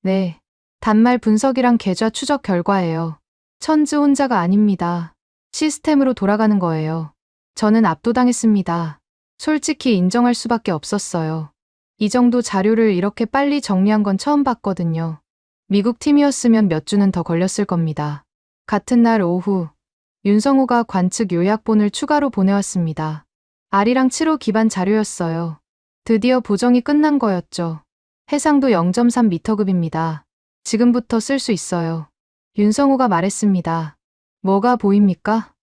네. 단말 분석이랑 계좌 추적 결과예요. 천지 혼자가 아닙니다. 시스템으로 돌아가는 거예요. 저는 압도당했습니다. 솔직히 인정할 수밖에 없었어요. 이 정도 자료를 이렇게 빨리 정리한 건 처음 봤거든요. 미국 팀이었으면 몇 주는 더 걸렸을 겁니다. 같은 날 오후, 윤성호가 관측 요약본을 추가로 보내왔습니다. 아리랑 7호 기반 자료였어요. 드디어 보정이 끝난 거였죠. 해상도 0.3m급입니다. 지금부터 쓸 수 있어요. 윤성호가 말했습니다. 뭐가 보입니까?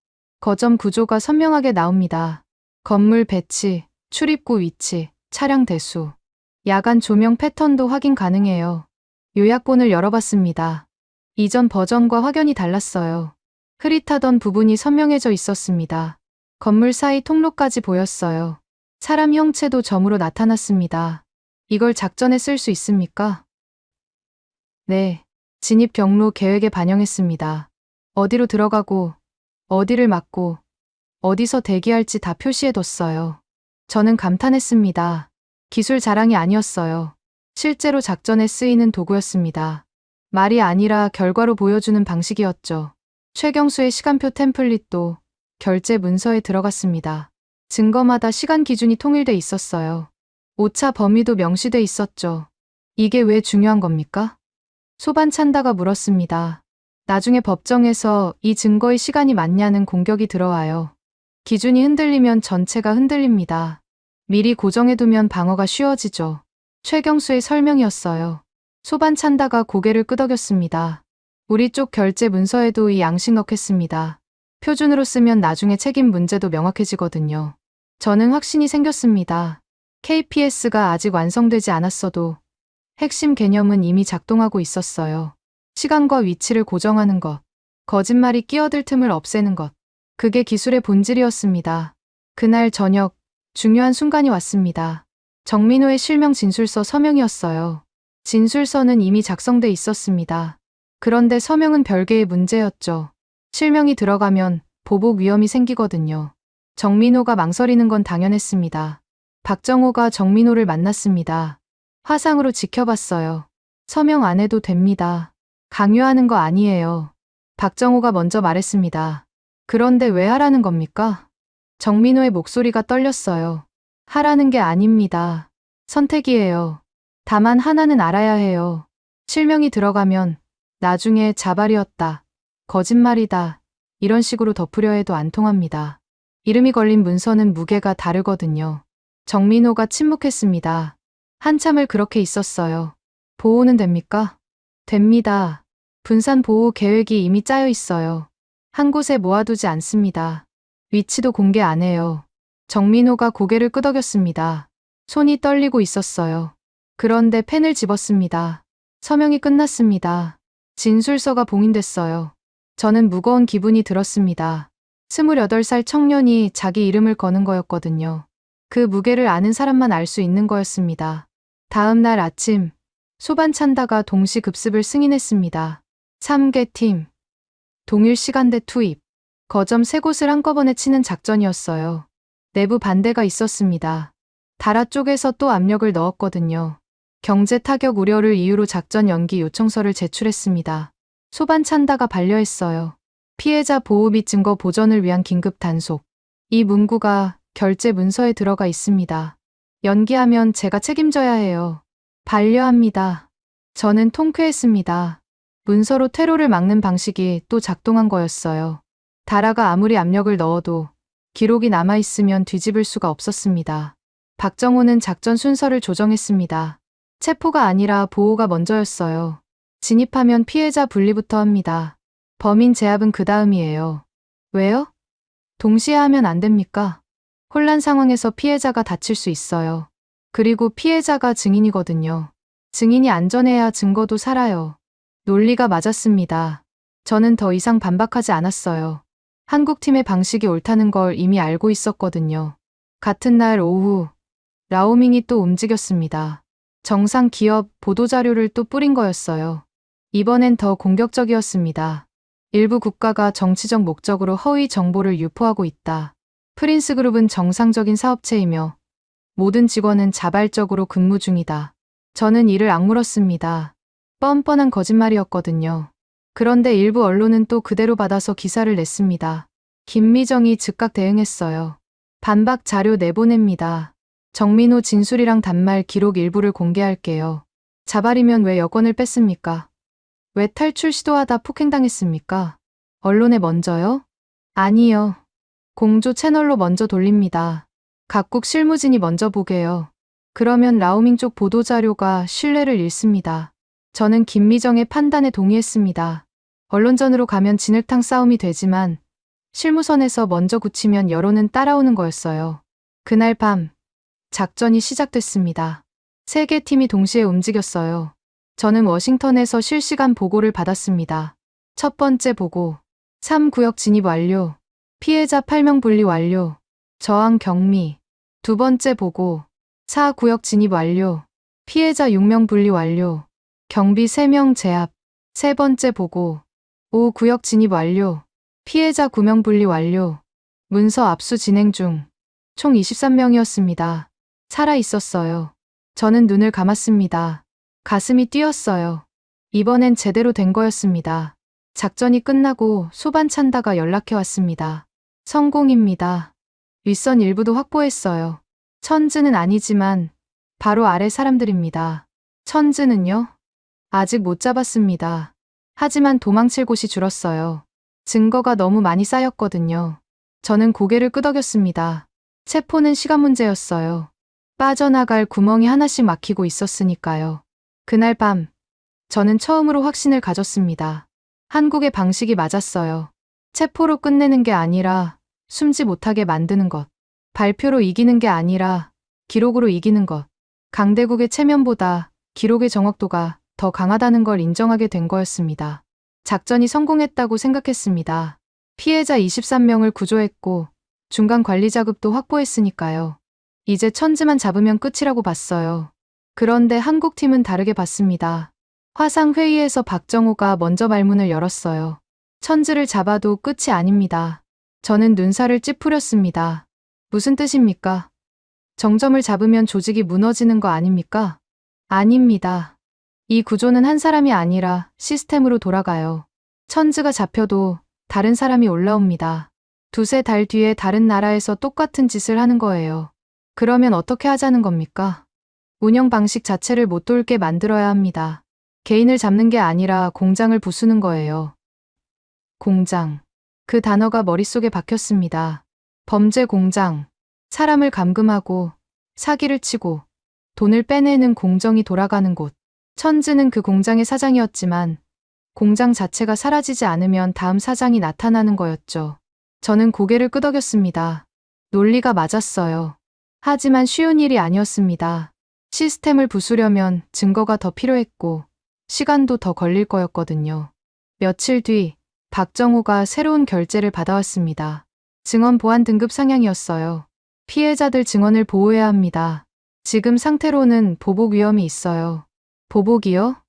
거점 구조가 선명하게 나옵니다. 건물 배치, 출입구 위치, 차량 대수, 야간 조명 패턴도 확인 가능해요. 요약본을 열어봤습니다. 이전 버전과 확연히 달랐어요. 흐릿하던 부분이 선명해져 있었습니다. 건물 사이 통로까지 보였어요. 사람 형체도 점으로 나타났습니다. 이걸 작전에 쓸 수 있습니까? 네. 진입 경로 계획에 반영했습니다. 어디로 들어가고, 어디를 막고, 어디서 대기할지 다 표시해뒀어요. 저는 감탄했습니다. 기술 자랑이 아니었어요. 실제로 작전에 쓰이는 도구였습니다. 말이 아니라 결과로 보여주는 방식이었죠. 최경수의 시간표 템플릿도 결제 문서에 들어갔습니다. 증거마다 시간 기준이 통일돼 있었어요. 오차 범위도 명시돼 있었죠. 이게 왜 중요한 겁니까? 소반 찬다가 물었습니다. 나중에 법정에서 이 증거의 시간이 맞냐는 공격이 들어와요. 기준이 흔들리면 전체가 흔들립니다. 미리 고정해두면 방어가 쉬워지죠. 최경수의 설명이었어요. 소반 찬다가 고개를 끄덕였습니다. 우리 쪽 결제 문서에도 이 양식 넣겠습니다. 표준으로 쓰면 나중에 책임 문제도 명확해지거든요. 저는 확신이 생겼습니다. KPS가 아직 완성되지 않았어도 핵심 개념은 이미 작동하고 있었어요. 시간과 위치를 고정하는 것, 거짓말이 끼어들 틈을 없애는 것. 그게 기술의 본질이었습니다. 그날 저녁, 중요한 순간이 왔습니다. 정민호의 실명 진술서 서명이었어요. 진술서는 이미 작성돼 있었습니다. 그런데 서명은 별개의 문제였죠. 실명이 들어가면 보복 위험이 생기거든요. 정민호가 망설이는 건 당연했습니다. 박정호가 정민호를 만났습니다. 화상으로 지켜봤어요. 서명 안 해도 됩니다. 강요하는 거 아니에요. 박정호가 먼저 말했습니다. 그런데 왜 하라는 겁니까? 정민호의 목소리가 떨렸어요. 하라는 게 아닙니다. 선택이에요. 다만 하나는 알아야 해요. 실명이 들어가면 나중에 자발이었다, 거짓말이다, 이런 식으로 덮으려 해도 안 통합니다. 이름이 걸린 문서는 무게가 다르거든요. 정민호가 침묵했습니다. 한참을 그렇게 있었어요. 보호는 됩니까? 됩니다. 분산 보호 계획이 이미 짜여 있어요. 한 곳에 모아두지 않습니다. 위치도 공개 안 해요. 정민호가 고개를 끄덕였습니다. 손이 떨리고 있었어요. 그런데 펜을 집었습니다. 서명이 끝났습니다. 진술서가 봉인됐어요. 저는 무거운 기분이 들었습니다. 28살 청년이 자기 이름을 거는 거였거든요. 그 무게를 아는 사람만 알 수 있는 거였습니다. 다음 날 아침, 소반찬다가 동시급습을 승인했습니다. 3개 팀, 동일 시간대 투입, 거점 3곳을 한꺼번에 치는 작전이었어요. 내부 반대가 있었습니다. 다라 쪽에서 또 압력을 넣었거든요. 경제 타격 우려를 이유로 작전 연기 요청서를 제출했습니다. 소반찬다가 반려했어요. 피해자 보호 및 증거 보전을 위한 긴급 단속. 이 문구가 결제 문서에 들어가 있습니다. 연기하면 제가 책임져야 해요. 반려합니다. 저는 통쾌했습니다. 문서로 퇴로를 막는 방식이 또 작동한 거였어요. 다라가 아무리 압력을 넣어도 기록이 남아있으면 뒤집을 수가 없었습니다. 박정호는 작전 순서를 조정했습니다. 체포가 아니라 보호가 먼저였어요. 진입하면 피해자 분리부터 합니다. 범인 제압은 그 다음이에요. 왜요? 동시에 하면 안 됩니까? 혼란 상황에서 피해자가 다칠 수 있어요. 그리고 피해자가 증인이거든요. 증인이 안전해야 증거도 살아요. 논리가 맞았습니다. 저는 더 이상 반박하지 않았어요. 한국팀의 방식이 옳다는 걸 이미 알고 있었거든요. 같은 날 오후, 라오밍이 또 움직였습니다. 정상 기업 보도자료를 또 뿌린 거였어요. 이번엔 더 공격적이었습니다. 일부 국가가 정치적 목적으로 허위 정보를 유포하고 있다. 프린스 그룹은 정상적인 사업체이며 모든 직원은 자발적으로 근무 중이다. 저는 이를 악물었습니다. 뻔뻔한 거짓말이었거든요. 그런데 일부 언론은 또 그대로 받아서 기사를 냈습니다. 김미정이 즉각 대응했어요. 반박 자료 내보냅니다. 정민호 진술이랑 단말 기록 일부를 공개할게요. 자발이면 왜 여권을 뺐습니까? 왜 탈출 시도하다 폭행당했습니까? 언론에 먼저요? 아니요. 공조 채널로 먼저 돌립니다. 각국 실무진이 먼저 보게요. 그러면 라오밍 쪽 보도자료가 신뢰를 잃습니다. 저는 김미정의 판단에 동의했습니다. 언론전으로 가면 진흙탕 싸움이 되지만 실무선에서 먼저 굳히면 여론은 따라오는 거였어요. 그날 밤, 작전이 시작됐습니다. 3개 팀이 동시에 움직였어요. 저는 워싱턴에서 실시간 보고를 받았습니다. 첫 번째 보고, 3구역 진입 완료, 피해자 8명 분리 완료, 저항 경미. 두 번째 보고, 4구역 진입 완료, 피해자 6명 분리 완료, 경비 3명 제압. 세 번째 보고, 5구역 진입 완료, 피해자 9명 분리 완료, 문서 압수 진행 중. 총 23명이었습니다. 살아 있었어요. 저는 눈을 감았습니다. 가슴이 뛰었어요. 이번엔 제대로 된 거였습니다. 작전이 끝나고 소반찬다가 연락해 왔습니다. 성공입니다. 윗선 일부도 확보했어요. 천즈는 아니지만 바로 아래 사람들입니다. 천즈는요? 아직 못 잡았습니다. 하지만 도망칠 곳이 줄었어요. 증거가 너무 많이 쌓였거든요. 저는 고개를 끄덕였습니다. 체포는 시간 문제였어요. 빠져나갈 구멍이 하나씩 막히고 있었으니까요. 그날 밤, 저는 처음으로 확신을 가졌습니다. 한국의 방식이 맞았어요. 체포로 끝내는 게 아니라 숨지 못하게 만드는 것. 발표로 이기는 게 아니라 기록으로 이기는 것. 강대국의 체면보다 기록의 정확도가 더 강하다는 걸 인정하게 된 거였습니다. 작전이 성공했다고 생각했습니다. 피해자 23명을 구조했고 중간 관리 자급도 확보했으니까요. 이제 천지만 잡으면 끝이라고 봤어요. 그런데 한국팀은 다르게 봤습니다. 화상회의에서 박정호가 먼저 말문을 열었어요. 천지를 잡아도 끝이 아닙니다. 저는 눈살을 찌푸렸습니다. 무슨 뜻입니까? 정점을 잡으면 조직이 무너지는 거 아닙니까? 아닙니다. 이 구조는 한 사람이 아니라 시스템으로 돌아가요. 천지가 잡혀도 다른 사람이 올라옵니다. 두세 달 뒤에 다른 나라에서 똑같은 짓을 하는 거예요. 그러면 어떻게 하자는 겁니까? 운영 방식 자체를 못 돌게 만들어야 합니다. 개인을 잡는 게 아니라 공장을 부수는 거예요. 공장. 그 단어가 머릿속에 박혔습니다. 범죄 공장. 사람을 감금하고 사기를 치고 돈을 빼내는 공정이 돌아가는 곳. 천지는 그 공장의 사장이었지만 공장 자체가 사라지지 않으면 다음 사장이 나타나는 거였죠. 저는 고개를 끄덕였습니다. 논리가 맞았어요. 하지만 쉬운 일이 아니었습니다. 시스템을 부수려면 증거가 더 필요했고 시간도 더 걸릴 거였거든요. 며칠 뒤 박정호가 새로운 결제를 받아왔습니다. 증언 보안 등급 상향이었어요. 피해자들 증언을 보호해야 합니다. 지금 상태로는 보복 위험이 있어요. 보복이요?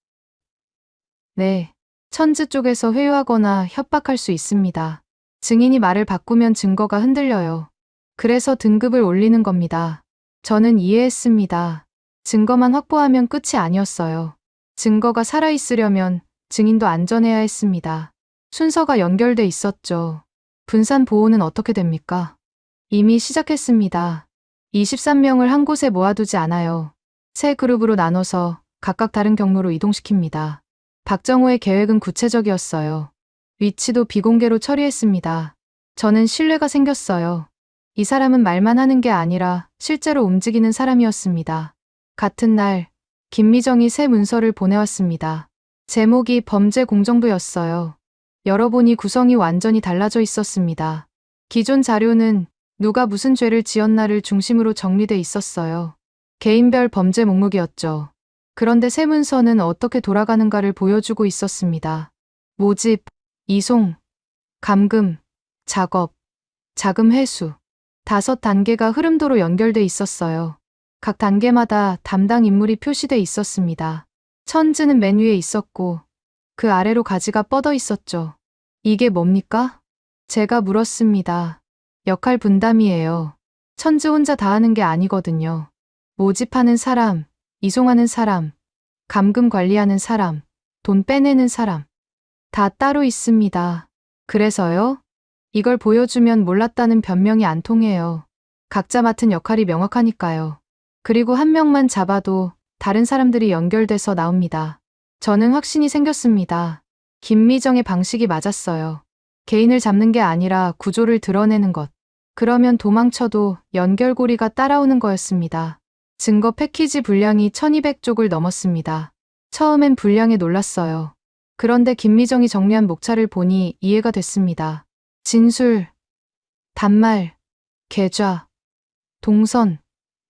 네. 천지 쪽에서 회유하거나 협박할 수 있습니다. 증인이 말을 바꾸면 증거가 흔들려요. 그래서 등급을 올리는 겁니다. 저는 이해했습니다. 증거만 확보하면 끝이 아니었어요. 증거가 살아있으려면 증인도 안전해야 했습니다. 순서가 연결돼 있었죠. 분산 보호는 어떻게 됩니까? 이미 시작했습니다. 23명을 한 곳에 모아두지 않아요. 세 그룹으로 나눠서 각각 다른 경로로 이동시킵니다. 박정호의 계획은 구체적이었어요. 위치도 비공개로 처리했습니다. 저는 신뢰가 생겼어요. 이 사람은 말만 하는 게 아니라 실제로 움직이는 사람이었습니다. 같은 날, 김미정이 새 문서를 보내왔습니다. 제목이 범죄 공정부였어요. 열어보니 구성이 완전히 달라져 있었습니다. 기존 자료는 누가 무슨 죄를 지었나를 중심으로 정리돼 있었어요. 개인별 범죄 목록이었죠. 그런데 새 문서는 어떻게 돌아가는가를 보여주고 있었습니다. 모집, 이송, 감금, 작업, 자금 회수. 5단계가 흐름도로 연결돼 있었어요. 각 단계마다 담당 인물이 표시돼 있었습니다. 천지는 맨 위에 있었고 그 아래로 가지가 뻗어 있었죠. 이게 뭡니까? 제가 물었습니다. 역할 분담이에요. 천지 혼자 다 하는 게 아니거든요. 모집하는 사람, 이송하는 사람, 감금 관리하는 사람, 돈 빼내는 사람. 다 따로 있습니다. 그래서요? 이걸 보여주면 몰랐다는 변명이 안 통해요. 각자 맡은 역할이 명확하니까요. 그리고 한 명만 잡아도 다른 사람들이 연결돼서 나옵니다. 저는 확신이 생겼습니다. 김미정의 방식이 맞았어요. 개인을 잡는 게 아니라 구조를 드러내는 것. 그러면 도망쳐도 연결고리가 따라오는 거였습니다. 증거 패키지 분량이 1200쪽을 넘었습니다. 처음엔 분량에 놀랐어요. 그런데 김미정이 정리한 목차를 보니 이해가 됐습니다. 진술, 단말, 계좌, 동선,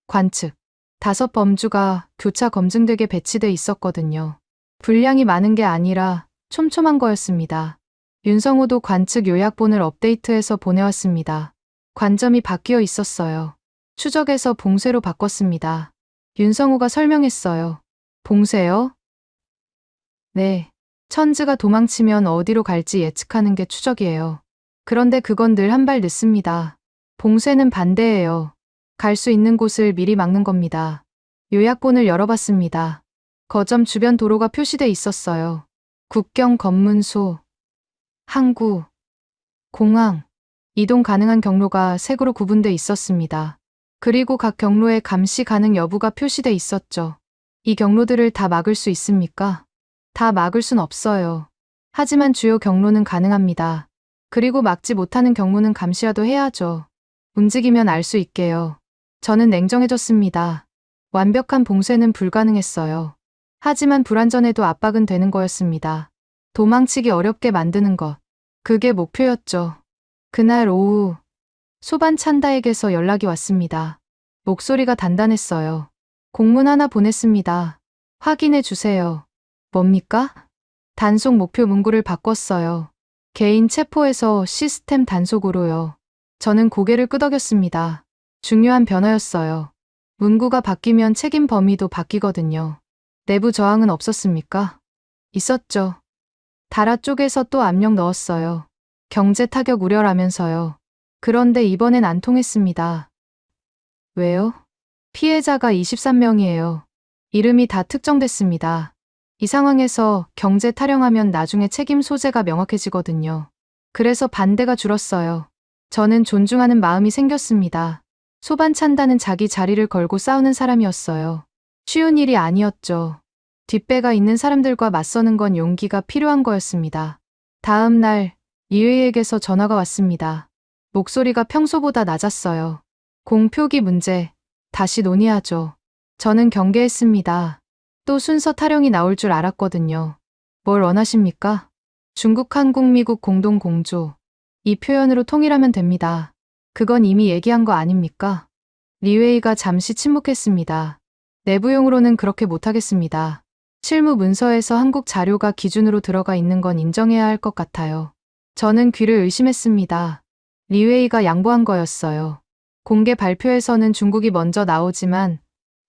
관측. 5범주가 교차 검증되게 배치돼 있었거든요. 분량이 많은 게 아니라 촘촘한 거였습니다. 윤성호도 관측 요약본을 업데이트해서 보내왔습니다. 관점이 바뀌어 있었어요. 추적에서 봉쇄로 바꿨습니다. 윤성호가 설명했어요. 봉쇄요? 네. 천지가 도망치면 어디로 갈지 예측하는 게 추적이에요. 그런데 그건 늘 한 발 늦습니다. 봉쇄는 반대예요. 갈 수 있는 곳을 미리 막는 겁니다. 요약본을 열어봤습니다. 거점 주변 도로가 표시돼 있었어요. 국경 검문소, 항구, 공항, 이동 가능한 경로가 색으로 구분돼 있었습니다. 그리고 각 경로에 감시 가능 여부가 표시돼 있었죠. 이 경로들을 다 막을 수 있습니까? 다 막을 순 없어요. 하지만 주요 경로는 가능합니다. 그리고 막지 못하는 경로는 감시라도 해야죠. 움직이면 알 수 있게요. 저는 냉정해졌습니다. 완벽한 봉쇄는 불가능했어요. 하지만 불완전해도 압박은 되는 거였습니다. 도망치기 어렵게 만드는 것. 그게 목표였죠. 그날 오후 소반 찬다에게서 연락이 왔습니다. 목소리가 단단했어요. 공문 하나 보냈습니다. 확인해 주세요. 뭡니까? 단속 목표 문구를 바꿨어요. 개인 체포에서 시스템 단속으로요. 저는 고개를 끄덕였습니다. 중요한 변화였어요. 문구가 바뀌면 책임 범위도 바뀌거든요. 내부 저항은 없었습니까? 있었죠. 다라 쪽에서 또 압력 넣었어요. 경제 타격 우려라면서요. 그런데 이번엔 안 통했습니다. 왜요? 피해자가 23명이에요. 이름이 다 특정됐습니다. 이 상황에서 경제 타령하면 나중에 책임 소재가 명확해지거든요. 그래서 반대가 줄었어요. 저는 존중하는 마음이 생겼습니다. 소반찬다는 자기 자리를 걸고 싸우는 사람이었어요. 쉬운 일이 아니었죠. 뒷배가 있는 사람들과 맞서는 건 용기가 필요한 거였습니다. 다음 날 이회에게서 전화가 왔습니다. 목소리가 평소보다 낮았어요. 공표기 문제 다시 논의하죠. 저는 경계했습니다. 또 순서 타령이 나올 줄 알았거든요. 뭘 원하십니까? 중국 한국 미국 공동 공조. 이 표현으로 통일하면 됩니다. 그건 이미 얘기한 거 아닙니까? 리웨이가 잠시 침묵했습니다. 내부용으로는 그렇게 못하겠습니다. 실무 문서에서 한국 자료가 기준으로 들어가 있는 건 인정해야 할 것 같아요. 저는 귀를 의심했습니다. 리웨이가 양보한 거였어요. 공개 발표에서는 중국이 먼저 나오지만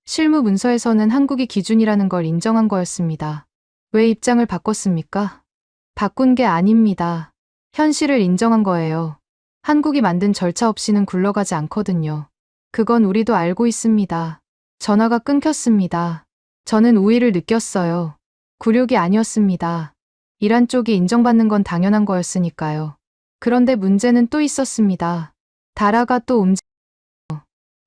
실무 문서에서는 한국이 기준이라는 걸 인정한 거였습니다. 왜 입장을 바꿨습니까? 바꾼 게 아닙니다. 현실을 인정한 거예요. 한국이 만든 절차 없이는 굴러가지 않거든요. 그건 우리도 알고 있습니다. 전화가 끊겼습니다. 저는 우위를 느꼈어요. 굴욕이 아니었습니다. 이란 쪽이 인정받는 건 당연한 거였으니까요. 그런데 문제는 또 있었습니다. 다라가 또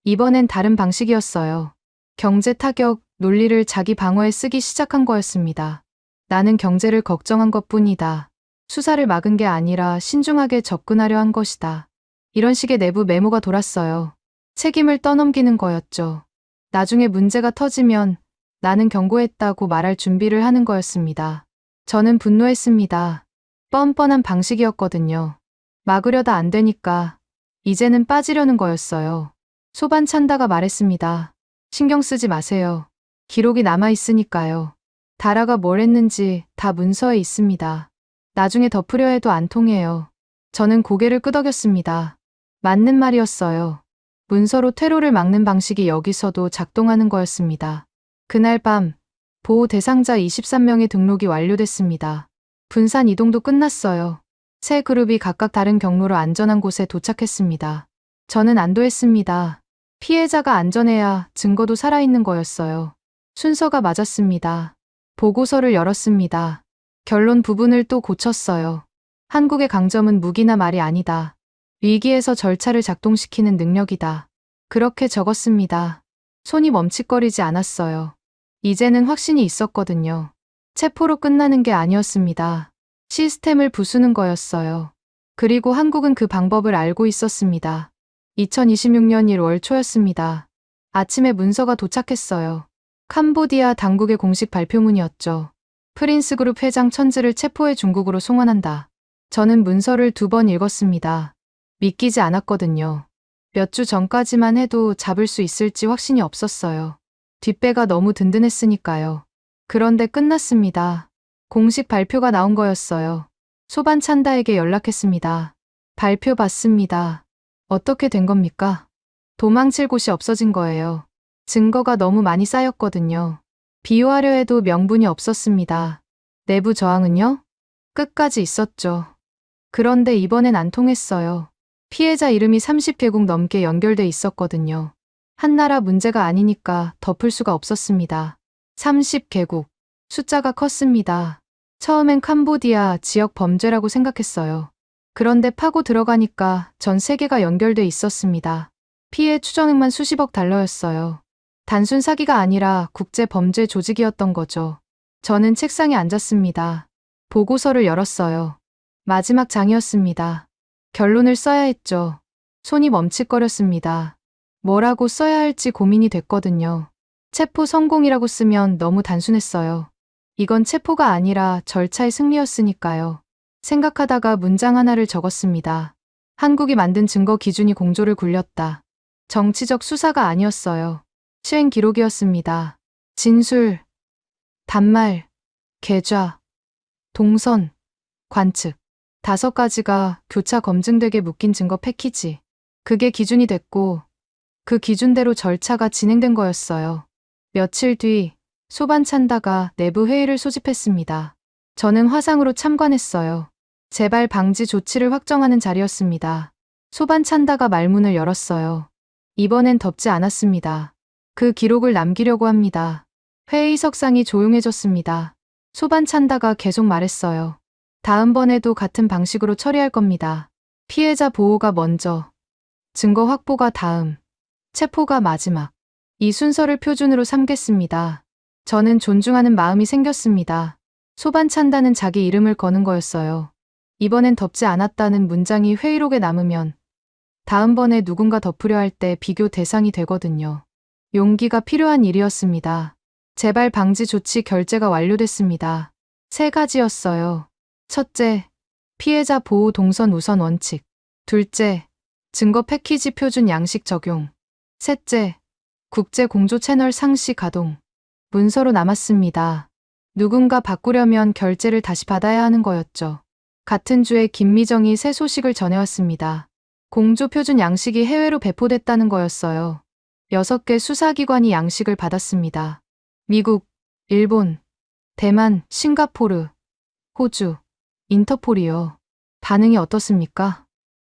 이번엔 다른 방식이었어요. 경제 타격, 논리를 자기 방어에 쓰기 시작한 거였습니다. 나는 경제를 걱정한 것뿐이다. 수사를 막은 게 아니라 신중하게 접근하려 한 것이다. 이런 식의 내부 메모가 돌았어요. 책임을 떠넘기는 거였죠. 나중에 문제가 터지면 나는 경고했다고 말할 준비를 하는 거였습니다. 저는 분노했습니다. 뻔뻔한 방식이었거든요. 막으려다 안 되니까 이제는 빠지려는 거였어요. 소반 찬다가 말했습니다. 신경 쓰지 마세요. 기록이 남아 있으니까요. 다라가 뭘 했는지 다 문서에 있습니다. 나중에 덮으려 해도 안 통해요. 저는 고개를 끄덕였습니다. 맞는 말이었어요. 문서로 퇴로를 막는 방식이 여기서도 작동하는 거였습니다. 그날 밤 보호 대상자 23명의 등록이 완료됐습니다. 분산 이동도 끝났어요. 세 그룹이 각각 다른 경로로 안전한 곳에 도착했습니다. 저는 안도했습니다. 피해자가 안전해야 증거도 살아있는 거였어요. 순서가 맞았습니다. 보고서를 열었습니다. 결론 부분을 또 고쳤어요. 한국의 강점은 무기나 말이 아니다. 위기에서 절차를 작동시키는 능력이다. 그렇게 적었습니다. 손이 멈칫거리지 않았어요. 이제는 확신이 있었거든요. 체포로 끝나는 게 아니었습니다. 시스템을 부수는 거였어요. 그리고 한국은 그 방법을 알고 있었습니다. 2026년 1월 초였습니다. 아침에 문서가 도착했어요. 캄보디아 당국의 공식 발표문이었죠. 프린스그룹 회장 천즈를 체포해 중국으로 송환한다. 저는 문서를 2번 읽었습니다. 믿기지 않았거든요. 몇 주 전까지만 해도 잡을 수 있을지 확신이 없었어요. 뒷배가 너무 든든했으니까요. 그런데 끝났습니다. 공식 발표가 나온 거였어요. 소반 찬다에게 연락했습니다. 발표 받습니다. 어떻게 된 겁니까? 도망칠 곳이 없어진 거예요. 증거가 너무 많이 쌓였거든요. 비호하려 해도 명분이 없었습니다. 내부 저항은요? 끝까지 있었죠. 그런데 이번엔 안 통했어요. 피해자 이름이 30개국 넘게 연결돼 있었거든요. 한 나라 문제가 아니니까 덮을 수가 없었습니다. 30개국. 숫자가 컸습니다. 처음엔 캄보디아 지역 범죄라고 생각했어요. 그런데 파고 들어가니까 전 세계가 연결돼 있었습니다. 피해 추정액만 수십억 달러였어요. 단순 사기가 아니라 국제 범죄 조직이었던 거죠. 저는 책상에 앉았습니다. 보고서를 열었어요. 마지막 장이었습니다. 결론을 써야 했죠. 손이 멈칫거렸습니다. 뭐라고 써야 할지 고민이 됐거든요. 체포 성공이라고 쓰면 너무 단순했어요. 이건 체포가 아니라 절차의 승리였으니까요. 생각하다가 문장 하나를 적었습니다. 한국이 만든 증거 기준이 공조를 굴렸다. 정치적 수사가 아니었어요. 시행 기록이었습니다. 진술, 단말, 계좌, 동선, 관측. 5가지가 교차 검증되게 묶인 증거 패키지. 그게 기준이 됐고 그 기준대로 절차가 진행된 거였어요. 며칠 뒤 소반 찬다가 내부 회의를 소집했습니다. 저는 화상으로 참관했어요. 재발 방지 조치를 확정하는 자리였습니다. 소반 찬다가 말문을 열었어요. 이번엔 덮지 않았습니다. 그 기록을 남기려고 합니다. 회의석상이 조용해졌습니다. 소반 찬다가 계속 말했어요. 다음번에도 같은 방식으로 처리할 겁니다. 피해자 보호가 먼저, 증거 확보가 다음, 체포가 마지막. 이 순서를 표준으로 삼겠습니다. 저는 존중하는 마음이 생겼습니다. 소반 찬다는 자기 이름을 거는 거였어요. 이번엔 덮지 않았다는 문장이 회의록에 남으면 다음번에 누군가 덮으려 할 때 비교 대상이 되거든요. 용기가 필요한 일이었습니다. 재발 방지 조치 결제가 완료됐습니다. 3가지였어요. 첫째, 피해자 보호 동선 우선 원칙. 둘째, 증거 패키지 표준 양식 적용. 셋째, 국제 공조 채널 상시 가동. 문서로 남았습니다. 누군가 바꾸려면 결제를 다시 받아야 하는 거였죠. 같은 주에 김미정이 새 소식을 전해왔습니다. 공조 표준 양식이 해외로 배포됐다는 거였어요. 6개 수사기관이 양식을 받았습니다. 미국, 일본, 대만, 싱가포르, 호주, 인터폴이요. 반응이 어떻습니까?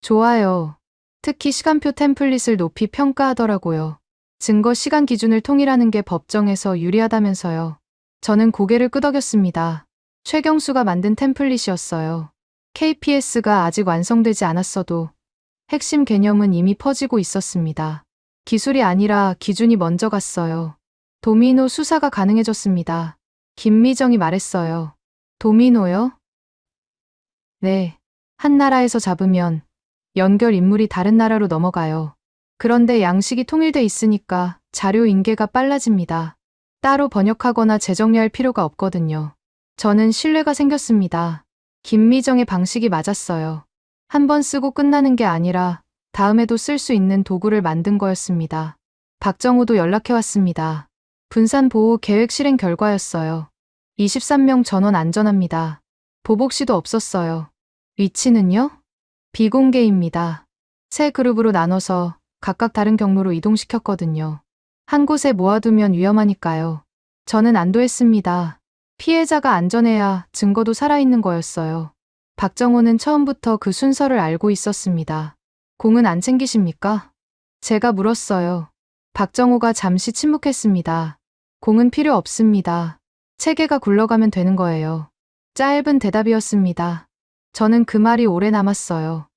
좋아요. 특히 시간표 템플릿을 높이 평가하더라고요. 증거 시간 기준을 통일하는 게 법정에서 유리하다면서요. 저는 고개를 끄덕였습니다. 최경수가 만든 템플릿이었어요. KPS가 아직 완성되지 않았어도 핵심 개념은 이미 퍼지고 있었습니다. 기술이 아니라 기준이 먼저 갔어요. 도미노 수사가 가능해졌습니다. 김미정이 말했어요. 도미노요? 네. 한 나라에서 잡으면 연결 인물이 다른 나라로 넘어가요. 그런데 양식이 통일돼 있으니까 자료 인계가 빨라집니다. 따로 번역하거나 재정리할 필요가 없거든요. 저는 신뢰가 생겼습니다. 김미정의 방식이 맞았어요. 한 번 쓰고 끝나는 게 아니라 다음에도 쓸 수 있는 도구를 만든 거였습니다. 박정우도 연락해왔습니다. 분산보호 계획 실행 결과였어요. 23명 전원 안전합니다. 보복시도 없었어요. 위치는요? 비공개입니다. 세 그룹으로 나눠서 각각 다른 경로로 이동시켰거든요. 한 곳에 모아두면 위험하니까요. 저는 안도했습니다. 피해자가 안전해야 증거도 살아있는 거였어요. 박정호는 처음부터 그 순서를 알고 있었습니다. 공은 안 챙기십니까? 제가 물었어요. 박정호가 잠시 침묵했습니다. 공은 필요 없습니다. 체계가 굴러가면 되는 거예요. 짧은 대답이었습니다. 저는 그 말이 오래 남았어요.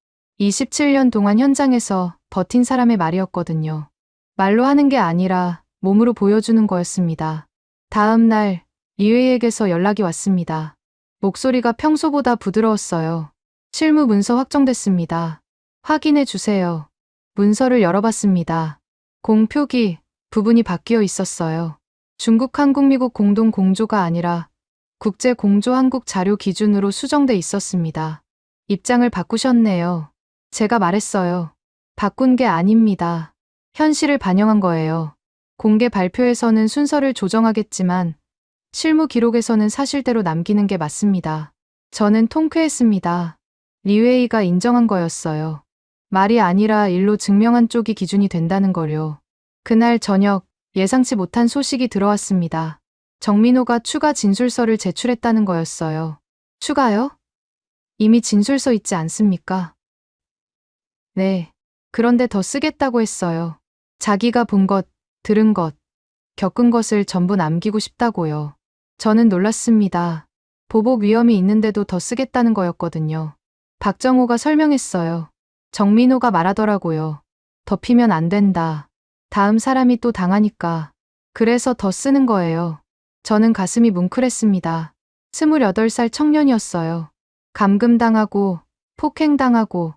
27년 동안 현장에서 버틴 사람의 말이었거든요. 말로 하는 게 아니라 몸으로 보여주는 거였습니다. 다음 날 리웨이에게서 연락이 왔습니다. 목소리가 평소보다 부드러웠어요. 실무 문서 확정됐습니다. 확인해 주세요. 문서를 열어봤습니다. 공 표기 부분이 바뀌어 있었어요. 중국 한국 미국 공동 공조가 아니라 국제 공조 한국 자료 기준으로 수정돼 있었습니다. 입장을 바꾸셨네요. 제가 말했어요. 바꾼 게 아닙니다. 현실을 반영한 거예요. 공개 발표에서는 순서를 조정하겠지만 실무 기록에서는 사실대로 남기는 게 맞습니다. 저는 통쾌했습니다. 리웨이가 인정한 거였어요. 말이 아니라 일로 증명한 쪽이 기준이 된다는 걸요. 그날 저녁 예상치 못한 소식이 들어왔습니다. 정민호가 추가 진술서를 제출했다는 거였어요. 추가요? 이미 진술서 있지 않습니까? 네. 그런데 더 쓰겠다고 했어요. 자기가 본 것, 들은 것, 겪은 것을 전부 남기고 싶다고요. 저는 놀랐습니다. 보복 위험이 있는데도 더 쓰겠다는 거였거든요. 박정호가 설명했어요. 정민호가 말하더라고요. 덮이면 안 된다. 다음 사람이 또 당하니까. 그래서 더 쓰는 거예요. 저는 가슴이 뭉클했습니다. 28살 청년이었어요. 감금당하고 폭행당하고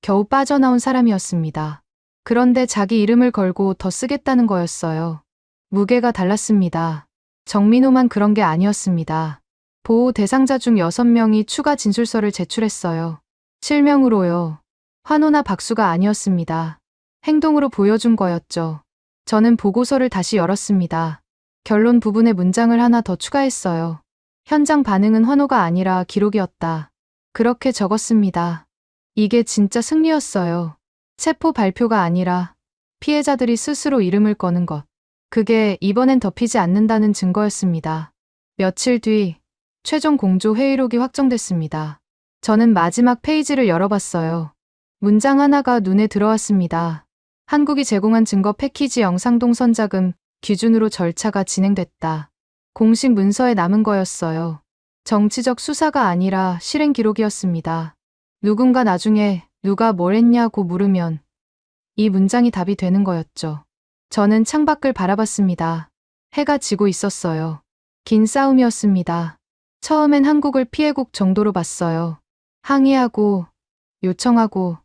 겨우 빠져나온 사람이었습니다. 그런데 자기 이름을 걸고 더 쓰겠다는 거였어요. 무게가 달랐습니다. 정민호만 그런 게 아니었습니다. 보호 대상자 중 6명이 추가 진술서를 제출했어요. 실명으로요. 환호나 박수가 아니었습니다. 행동으로 보여준 거였죠. 저는 보고서를 다시 열었습니다. 결론 부분의 문장을 하나 더 추가했어요. 현장 반응은 환호가 아니라 기록이었다. 그렇게 적었습니다. 이게 진짜 승리였어요. 체포 발표가 아니라 피해자들이 스스로 이름을 거는 것. 그게 이번엔 덮이지 않는다는 증거였습니다. 며칠 뒤 최종 공조 회의록이 확정됐습니다. 저는 마지막 페이지를 열어봤어요. 문장 하나가 눈에 들어왔습니다. 한국이 제공한 증거 패키지 영상동 선자금 기준으로 절차가 진행됐다. 공식 문서에 남은 거였어요. 정치적 수사가 아니라 실행 기록이었습니다. 누군가 나중에 누가 뭘 했냐고 물으면 이 문장이 답이 되는 거였죠. 저는 창밖을 바라봤습니다. 해가 지고 있었어요. 긴 싸움이었습니다. 처음엔 한국을 피해국 정도로 봤어요. 항의하고 요청하고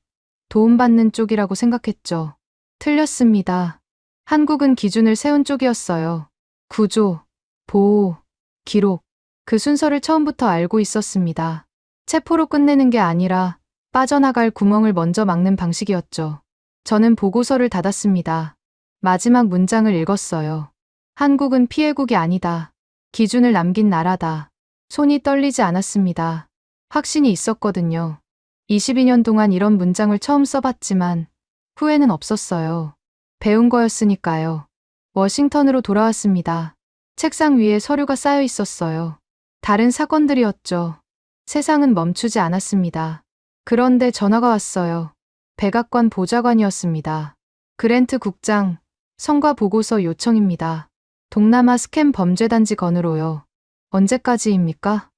도움받는 쪽이라고 생각했죠. 틀렸습니다. 한국은 기준을 세운 쪽이었어요. 구조, 보호, 기록. 그 순서를 처음부터 알고 있었습니다. 체포로 끝내는 게 아니라 빠져나갈 구멍을 먼저 막는 방식이었죠. 저는 보고서를 닫았습니다. 마지막 문장을 읽었어요. 한국은 피해국이 아니다. 기준을 남긴 나라다. 손이 떨리지 않았습니다. 확신이 있었거든요. 22년 동안 이런 문장을 처음 써봤지만 후회는 없었어요. 배운 거였으니까요. 워싱턴으로 돌아왔습니다. 책상 위에 서류가 쌓여 있었어요. 다른 사건들이었죠. 세상은 멈추지 않았습니다. 그런데 전화가 왔어요. 백악관 보좌관이었습니다. 그랜트 국장, 성과 보고서 요청입니다. 동남아 스캠 범죄단지 건으로요. 언제까지입니까?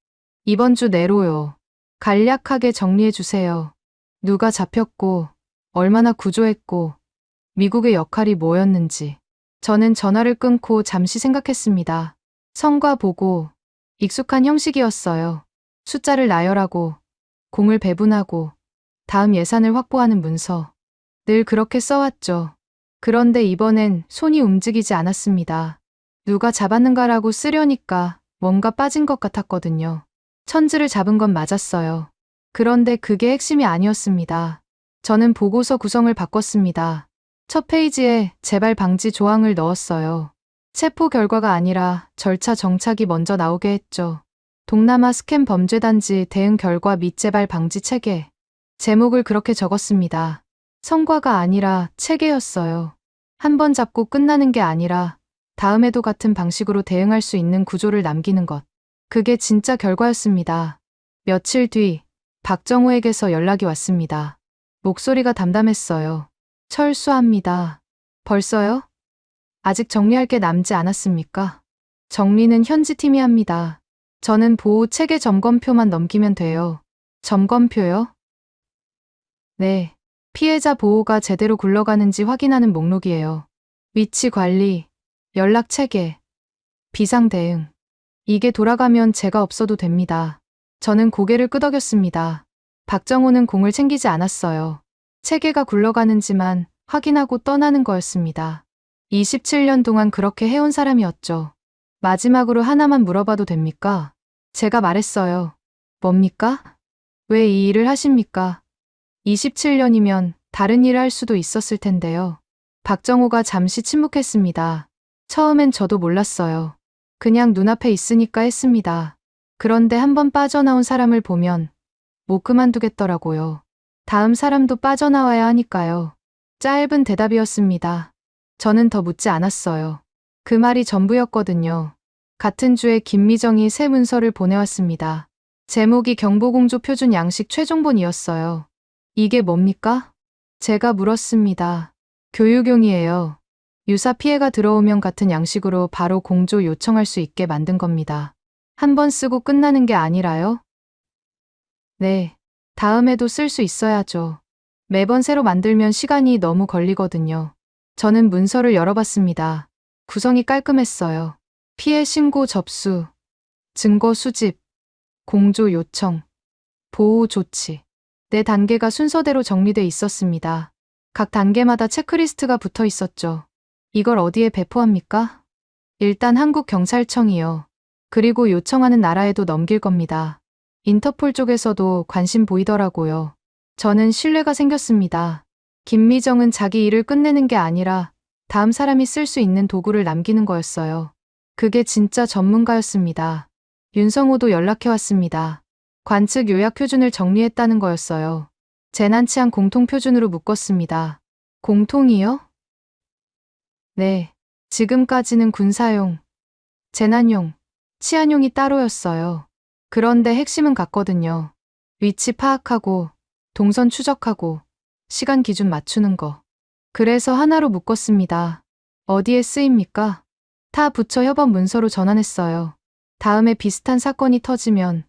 이번 주 내로요. 간략하게 정리해 주세요. 누가 잡혔고, 얼마나 구조했고, 미국의 역할이 뭐였는지. 저는 전화를 끊고 잠시 생각했습니다. 성과 보고, 익숙한 형식이었어요. 숫자를 나열하고, 공을 배분하고, 다음 예산을 확보하는 문서. 늘 그렇게 써왔죠. 그런데 이번엔 손이 움직이지 않았습니다. 누가 잡았는가라고 쓰려니까 뭔가 빠진 것 같았거든요. 천지를 잡은 건 맞았어요. 그런데 그게 핵심이 아니었습니다. 저는 보고서 구성을 바꿨습니다. 첫 페이지에 재발 방지 조항을 넣었어요. 체포 결과가 아니라 절차 정착이 먼저 나오게 했죠. 동남아 스캠 범죄단지 대응 결과 및 재발 방지 체계. 제목을 그렇게 적었습니다. 성과가 아니라 체계였어요. 한 번 잡고 끝나는 게 아니라 다음에도 같은 방식으로 대응할 수 있는 구조를 남기는 것. 그게 진짜 결과였습니다. 며칠 뒤 박정호에게서 연락이 왔습니다. 목소리가 담담했어요. 철수합니다. 벌써요? 아직 정리할 게 남지 않았습니까? 정리는 현지 팀이 합니다. 저는 보호 체계 점검표만 넘기면 돼요. 점검표요? 네. 피해자 보호가 제대로 굴러가는지 확인하는 목록이에요. 위치 관리, 연락 체계, 비상 대응. 이게 돌아가면 제가 없어도 됩니다. 저는 고개를 끄덕였습니다. 박정호는 공을 챙기지 않았어요. 체계가 굴러가는지만 확인하고 떠나는 거였습니다. 27년 동안 그렇게 해온 사람이었죠. 마지막으로 하나만 물어봐도 됩니까? 제가 말했어요. 뭡니까? 왜 이 일을 하십니까? 27년이면 다른 일을 할 수도 있었을 텐데요. 박정호가 잠시 침묵했습니다. 처음엔 저도 몰랐어요. 그냥 눈앞에 있으니까 했습니다. 그런데 한번 빠져나온 사람을 보면 못 그만두겠더라고요. 다음 사람도 빠져나와야 하니까요. 짧은 대답이었습니다. 저는 더 묻지 않았어요. 그 말이 전부였거든요. 같은 주에 김미정이 새 문서를 보내왔습니다. 제목이 경보공조 표준 양식 최종본이었어요. 이게 뭡니까? 제가 물었습니다. 교육용이에요. 유사 피해가 들어오면 같은 양식으로 바로 공조 요청할 수 있게 만든 겁니다. 한 번 쓰고 끝나는 게 아니라요? 네. 다음에도 쓸 수 있어야죠. 매번 새로 만들면 시간이 너무 걸리거든요. 저는 문서를 열어봤습니다. 구성이 깔끔했어요. 피해 신고 접수, 증거 수집, 공조 요청, 보호 조치. 네 단계가 순서대로 정리돼 있었습니다. 각 단계마다 체크리스트가 붙어 있었죠. 이걸 어디에 배포합니까? 일단 한국경찰청이요. 그리고 요청하는 나라에도 넘길 겁니다. 인터폴 쪽에서도 관심 보이더라고요. 저는 신뢰가 생겼습니다. 김미정은 자기 일을 끝내는 게 아니라 다음 사람이 쓸 수 있는 도구를 남기는 거였어요. 그게 진짜 전문가였습니다. 윤성호도 연락해왔습니다. 관측 요약 표준을 정리했다는 거였어요. 재난치안 공통표준으로 묶었습니다. 공통이요? 네. 지금까지는 군사용, 재난용, 치안용이 따로였어요. 그런데 핵심은 같거든요. 위치 파악하고, 동선 추적하고, 시간 기준 맞추는 거. 그래서 하나로 묶었습니다. 어디에 쓰입니까? 타 부처 협업 문서로 전환했어요. 다음에 비슷한 사건이 터지면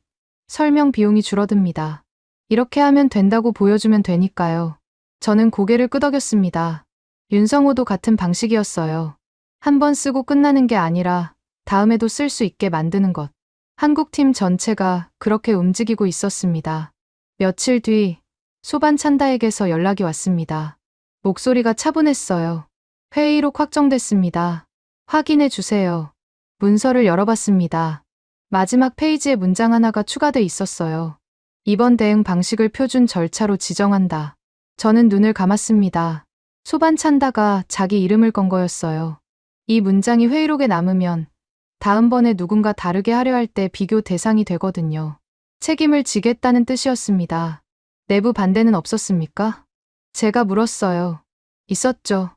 설명 비용이 줄어듭니다. 이렇게 하면 된다고 보여주면 되니까요. 저는 고개를 끄덕였습니다. 윤성호도 같은 방식이었어요. 한 번 쓰고 끝나는 게 아니라 다음에도 쓸 수 있게 만드는 것. 한국팀 전체가 그렇게 움직이고 있었습니다. 며칠 뒤 소반 찬다에게서 연락이 왔습니다. 목소리가 차분했어요. 회의록 확정됐습니다. 확인해 주세요. 문서를 열어봤습니다. 마지막 페이지에 문장 하나가 추가돼 있었어요. 이번 대응 방식을 표준 절차로 지정한다. 저는 눈을 감았습니다. 소반찬다가 자기 이름을 건 거였어요. 이 문장이 회의록에 남으면 다음번에 누군가 다르게 하려 할 때 비교 대상이 되거든요. 책임을 지겠다는 뜻이었습니다. 내부 반대는 없었습니까? 제가 물었어요. 있었죠.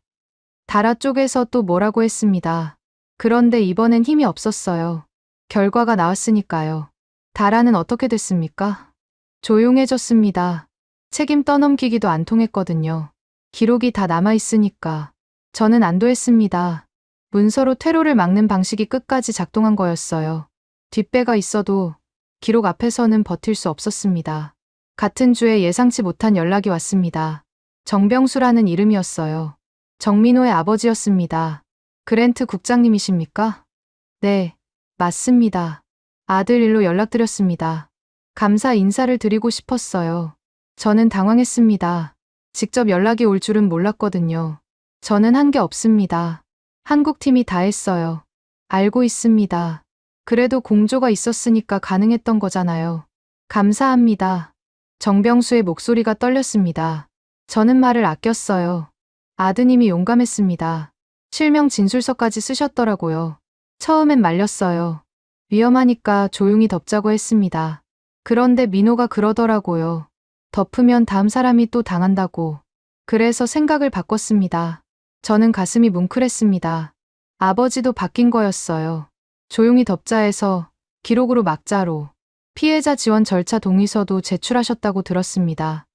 다라 쪽에서 또 뭐라고 했습니다. 그런데 이번엔 힘이 없었어요. 결과가 나왔으니까요. 다라는 어떻게 됐습니까? 조용해졌습니다. 책임 떠넘기기도 안 통했거든요. 기록이 다 남아있으니까. 저는 안도했습니다. 문서로 퇴로를 막는 방식이 끝까지 작동한 거였어요. 뒷배가 있어도 기록 앞에서는 버틸 수 없었습니다. 같은 주에 예상치 못한 연락이 왔습니다. 정병수라는 이름이었어요. 정민호의 아버지였습니다. 그랜트 국장님이십니까? 네, 맞습니다. 아들 일로 연락드렸습니다. 감사 인사를 드리고 싶었어요. 저는 당황했습니다. 직접 연락이 올 줄은 몰랐거든요. 저는 한 게 없습니다. 한국팀이 다 했어요. 알고 있습니다. 그래도 공조가 있었으니까 가능했던 거잖아요. 감사합니다. 정병수의 목소리가 떨렸습니다. 저는 말을 아꼈어요. 아드님이 용감했습니다. 실명 진술서까지 쓰셨더라고요. 처음엔 말렸어요. 위험하니까 조용히 덮자고 했습니다. 그런데 민호가 그러더라고요. 덮으면 다음 사람이 또 당한다고. 그래서 생각을 바꿨습니다. 저는 가슴이 뭉클했습니다. 아버지도 바뀐 거였어요. 조용히 덮자 해서 기록으로 막자로. 피해자 지원 절차 동의서도 제출하셨다고 들었습니다.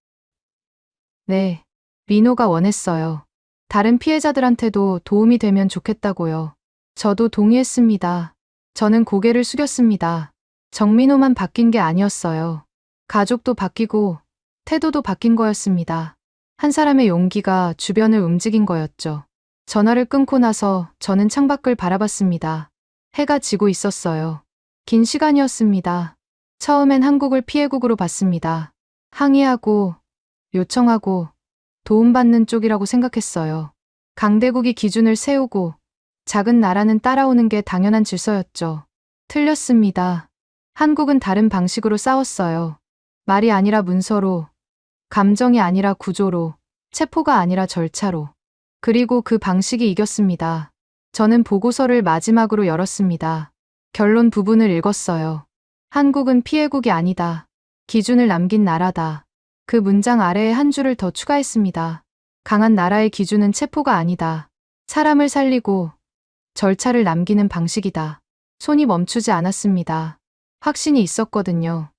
네, 민호가 원했어요. 다른 피해자들한테도 도움이 되면 좋겠다고요. 저도 동의했습니다. 저는 고개를 숙였습니다. 정민호만 바뀐 게 아니었어요. 가족도 바뀌고 태도도 바뀐 거였습니다. 한 사람의 용기가 주변을 움직인 거였죠. 전화를 끊고 나서 저는 창밖을 바라봤습니다. 해가 지고 있었어요. 긴 시간이었습니다. 처음엔 한국을 피해국으로 봤습니다. 항의하고 요청하고 도움받는 쪽이라고 생각했어요. 강대국이 기준을 세우고 작은 나라는 따라오는 게 당연한 질서였죠. 틀렸습니다. 한국은 다른 방식으로 싸웠어요. 말이 아니라 문서로, 감정이 아니라 구조로, 체포가 아니라 절차로. 그리고 그 방식이 이겼습니다. 저는 보고서를 마지막으로 열었습니다. 결론 부분을 읽었어요. 한국은 피해국이 아니다. 기준을 남긴 나라다. 그 문장 아래에 한 줄을 더 추가했습니다. 강한 나라의 기준은 체포가 아니다. 사람을 살리고 절차를 남기는 방식이다. 손이 멈추지 않았습니다. 확신이 있었거든요.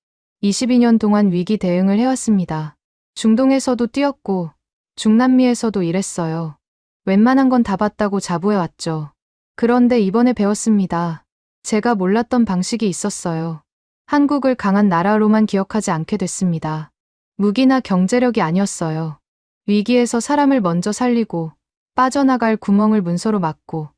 22년 동안 위기 대응을 해왔습니다. 중동에서도 뛰었고 중남미에서도 일했어요. 웬만한 건 다 봤다고 자부해왔죠. 그런데 이번에 배웠습니다. 제가 몰랐던 방식이 있었어요. 한국을 강한 나라로만 기억하지 않게 됐습니다. 무기나 경제력이 아니었어요. 위기에서 사람을 먼저 살리고 빠져나갈 구멍을 문서로 막고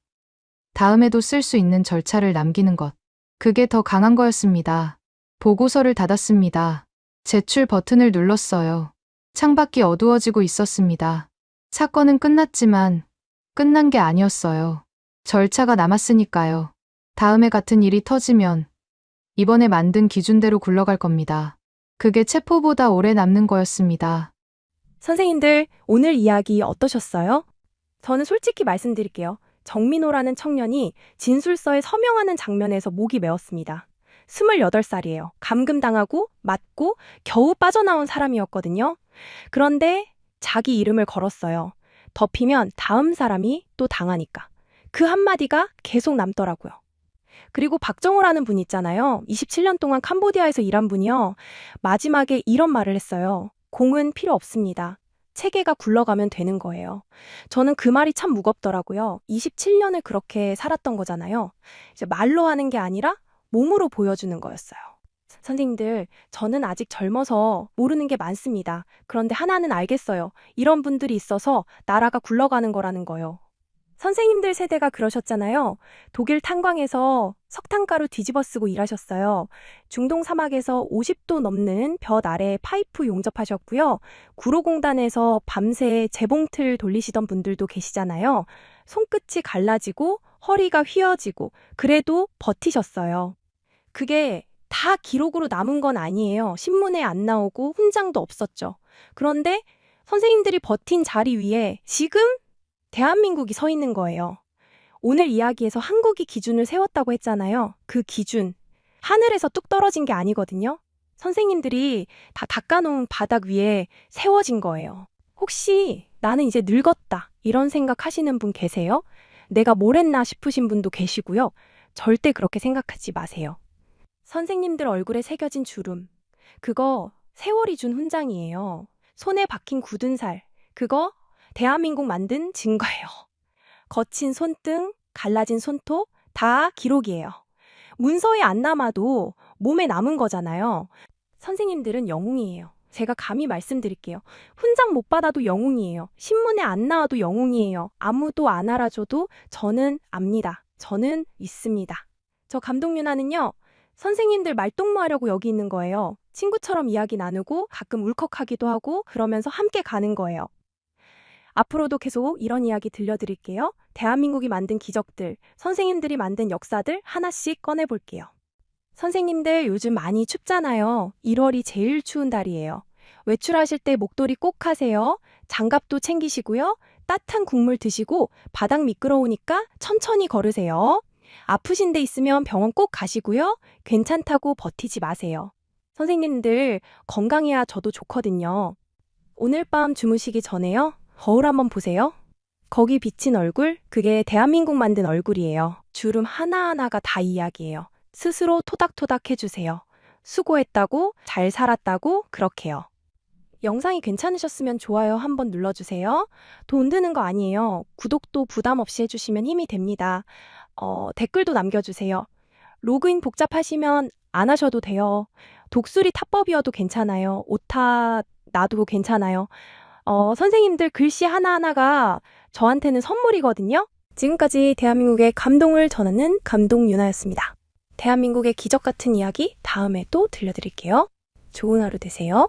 다음에도 쓸 수 있는 절차를 남기는 것. 그게 더 강한 거였습니다. 보고서를 닫았습니다. 제출 버튼을 눌렀어요. 창밖이 어두워지고 있었습니다. 사건은 끝났지만 끝난 게 아니었어요. 절차가 남았으니까요. 다음에 같은 일이 터지면 이번에 만든 기준대로 굴러갈 겁니다. 그게 체포보다 오래 남는 거였습니다. 선생님들, 오늘 이야기 어떠셨어요? 저는 솔직히 말씀드릴게요. 정민호라는 청년이 진술서에 서명하는 장면에서 목이 메었습니다. 28살이에요. 감금당하고 맞고 겨우 빠져나온 사람이었거든요. 그런데 자기 이름을 걸었어요. 덮이면 다음 사람이 또 당하니까. 그 한마디가 계속 남더라고요. 그리고 박정호라는 분 있잖아요. 27년 동안 캄보디아에서 일한 분이요. 마지막에 이런 말을 했어요. 공은 필요 없습니다. 체계가 굴러가면 되는 거예요. 저는 그 말이 참 무겁더라고요. 27년을 그렇게 살았던 거잖아요. 이제 말로 하는 게 아니라 몸으로 보여주는 거였어요. 선생님들, 저는 아직 젊어서 모르는 게 많습니다. 그런데 하나는 알겠어요. 이런 분들이 있어서 나라가 굴러가는 거라는 거요. 선생님들 세대가 그러셨잖아요. 독일 탄광에서 석탄가루 뒤집어 쓰고 일하셨어요. 중동 사막에서 50도 넘는 볕 아래 파이프 용접하셨고요. 구로공단에서 밤새 재봉틀 돌리시던 분들도 계시잖아요. 손끝이 갈라지고 허리가 휘어지고 그래도 버티셨어요. 그게 다 기록으로 남은 건 아니에요. 신문에 안 나오고 훈장도 없었죠. 그런데 선생님들이 버틴 자리 위에 지금 대한민국이 서 있는 거예요. 오늘 이야기에서 한국이 기준을 세웠다고 했잖아요. 그 기준, 하늘에서 뚝 떨어진 게 아니거든요. 선생님들이 다 닦아놓은 바닥 위에 세워진 거예요. 혹시 나는 이제 늙었다 이런 생각하시는 분 계세요? 내가 뭘 했나 싶으신 분도 계시고요. 절대 그렇게 생각하지 마세요. 선생님들 얼굴에 새겨진 주름, 그거 세월이 준 훈장이에요. 손에 박힌 굳은 살, 그거 대한민국 만든 증거예요. 거친 손등, 갈라진 손톱, 다 기록이에요. 문서에 안 남아도 몸에 남은 거잖아요. 선생님들은 영웅이에요. 제가 감히 말씀드릴게요. 훈장 못 받아도 영웅이에요. 신문에 안 나와도 영웅이에요. 아무도 안 알아줘도 저는 압니다. 저는 있습니다. 저 감독 유나는요. 선생님들 말동무하려고 여기 있는 거예요. 친구처럼 이야기 나누고 가끔 울컥하기도 하고 그러면서 함께 가는 거예요. 앞으로도 계속 이런 이야기 들려드릴게요. 대한민국이 만든 기적들, 선생님들이 만든 역사들 하나씩 꺼내볼게요. 선생님들 요즘 많이 춥잖아요. 1월이 제일 추운 달이에요. 외출하실 때 목도리 꼭 하세요. 장갑도 챙기시고요. 따뜻한 국물 드시고 바닥 미끄러우니까 천천히 걸으세요. 아프신 데 있으면 병원 꼭 가시고요. 괜찮다고 버티지 마세요. 선생님들 건강해야 저도 좋거든요. 오늘 밤 주무시기 전에요. 거울 한번 보세요. 거기 비친 얼굴, 그게 대한민국 만든 얼굴이에요. 주름 하나하나가 다 이야기예요. 스스로 토닥토닥 해주세요. 수고했다고, 잘 살았다고, 그렇게요. 영상이 괜찮으셨으면 좋아요 한번 눌러주세요. 돈 드는 거 아니에요. 구독도 부담 없이 해주시면 힘이 됩니다. 댓글도 남겨주세요. 로그인 복잡하시면 안 하셔도 돼요. 독수리 타법이어도 괜찮아요. 오타 놔도 괜찮아요. 선생님들 글씨 하나하나가 저한테는 선물이거든요. 지금까지 대한민국의 감동을 전하는 감동 유나였습니다. 대한민국의 기적 같은 이야기 다음에 또 들려드릴게요. 좋은 하루 되세요.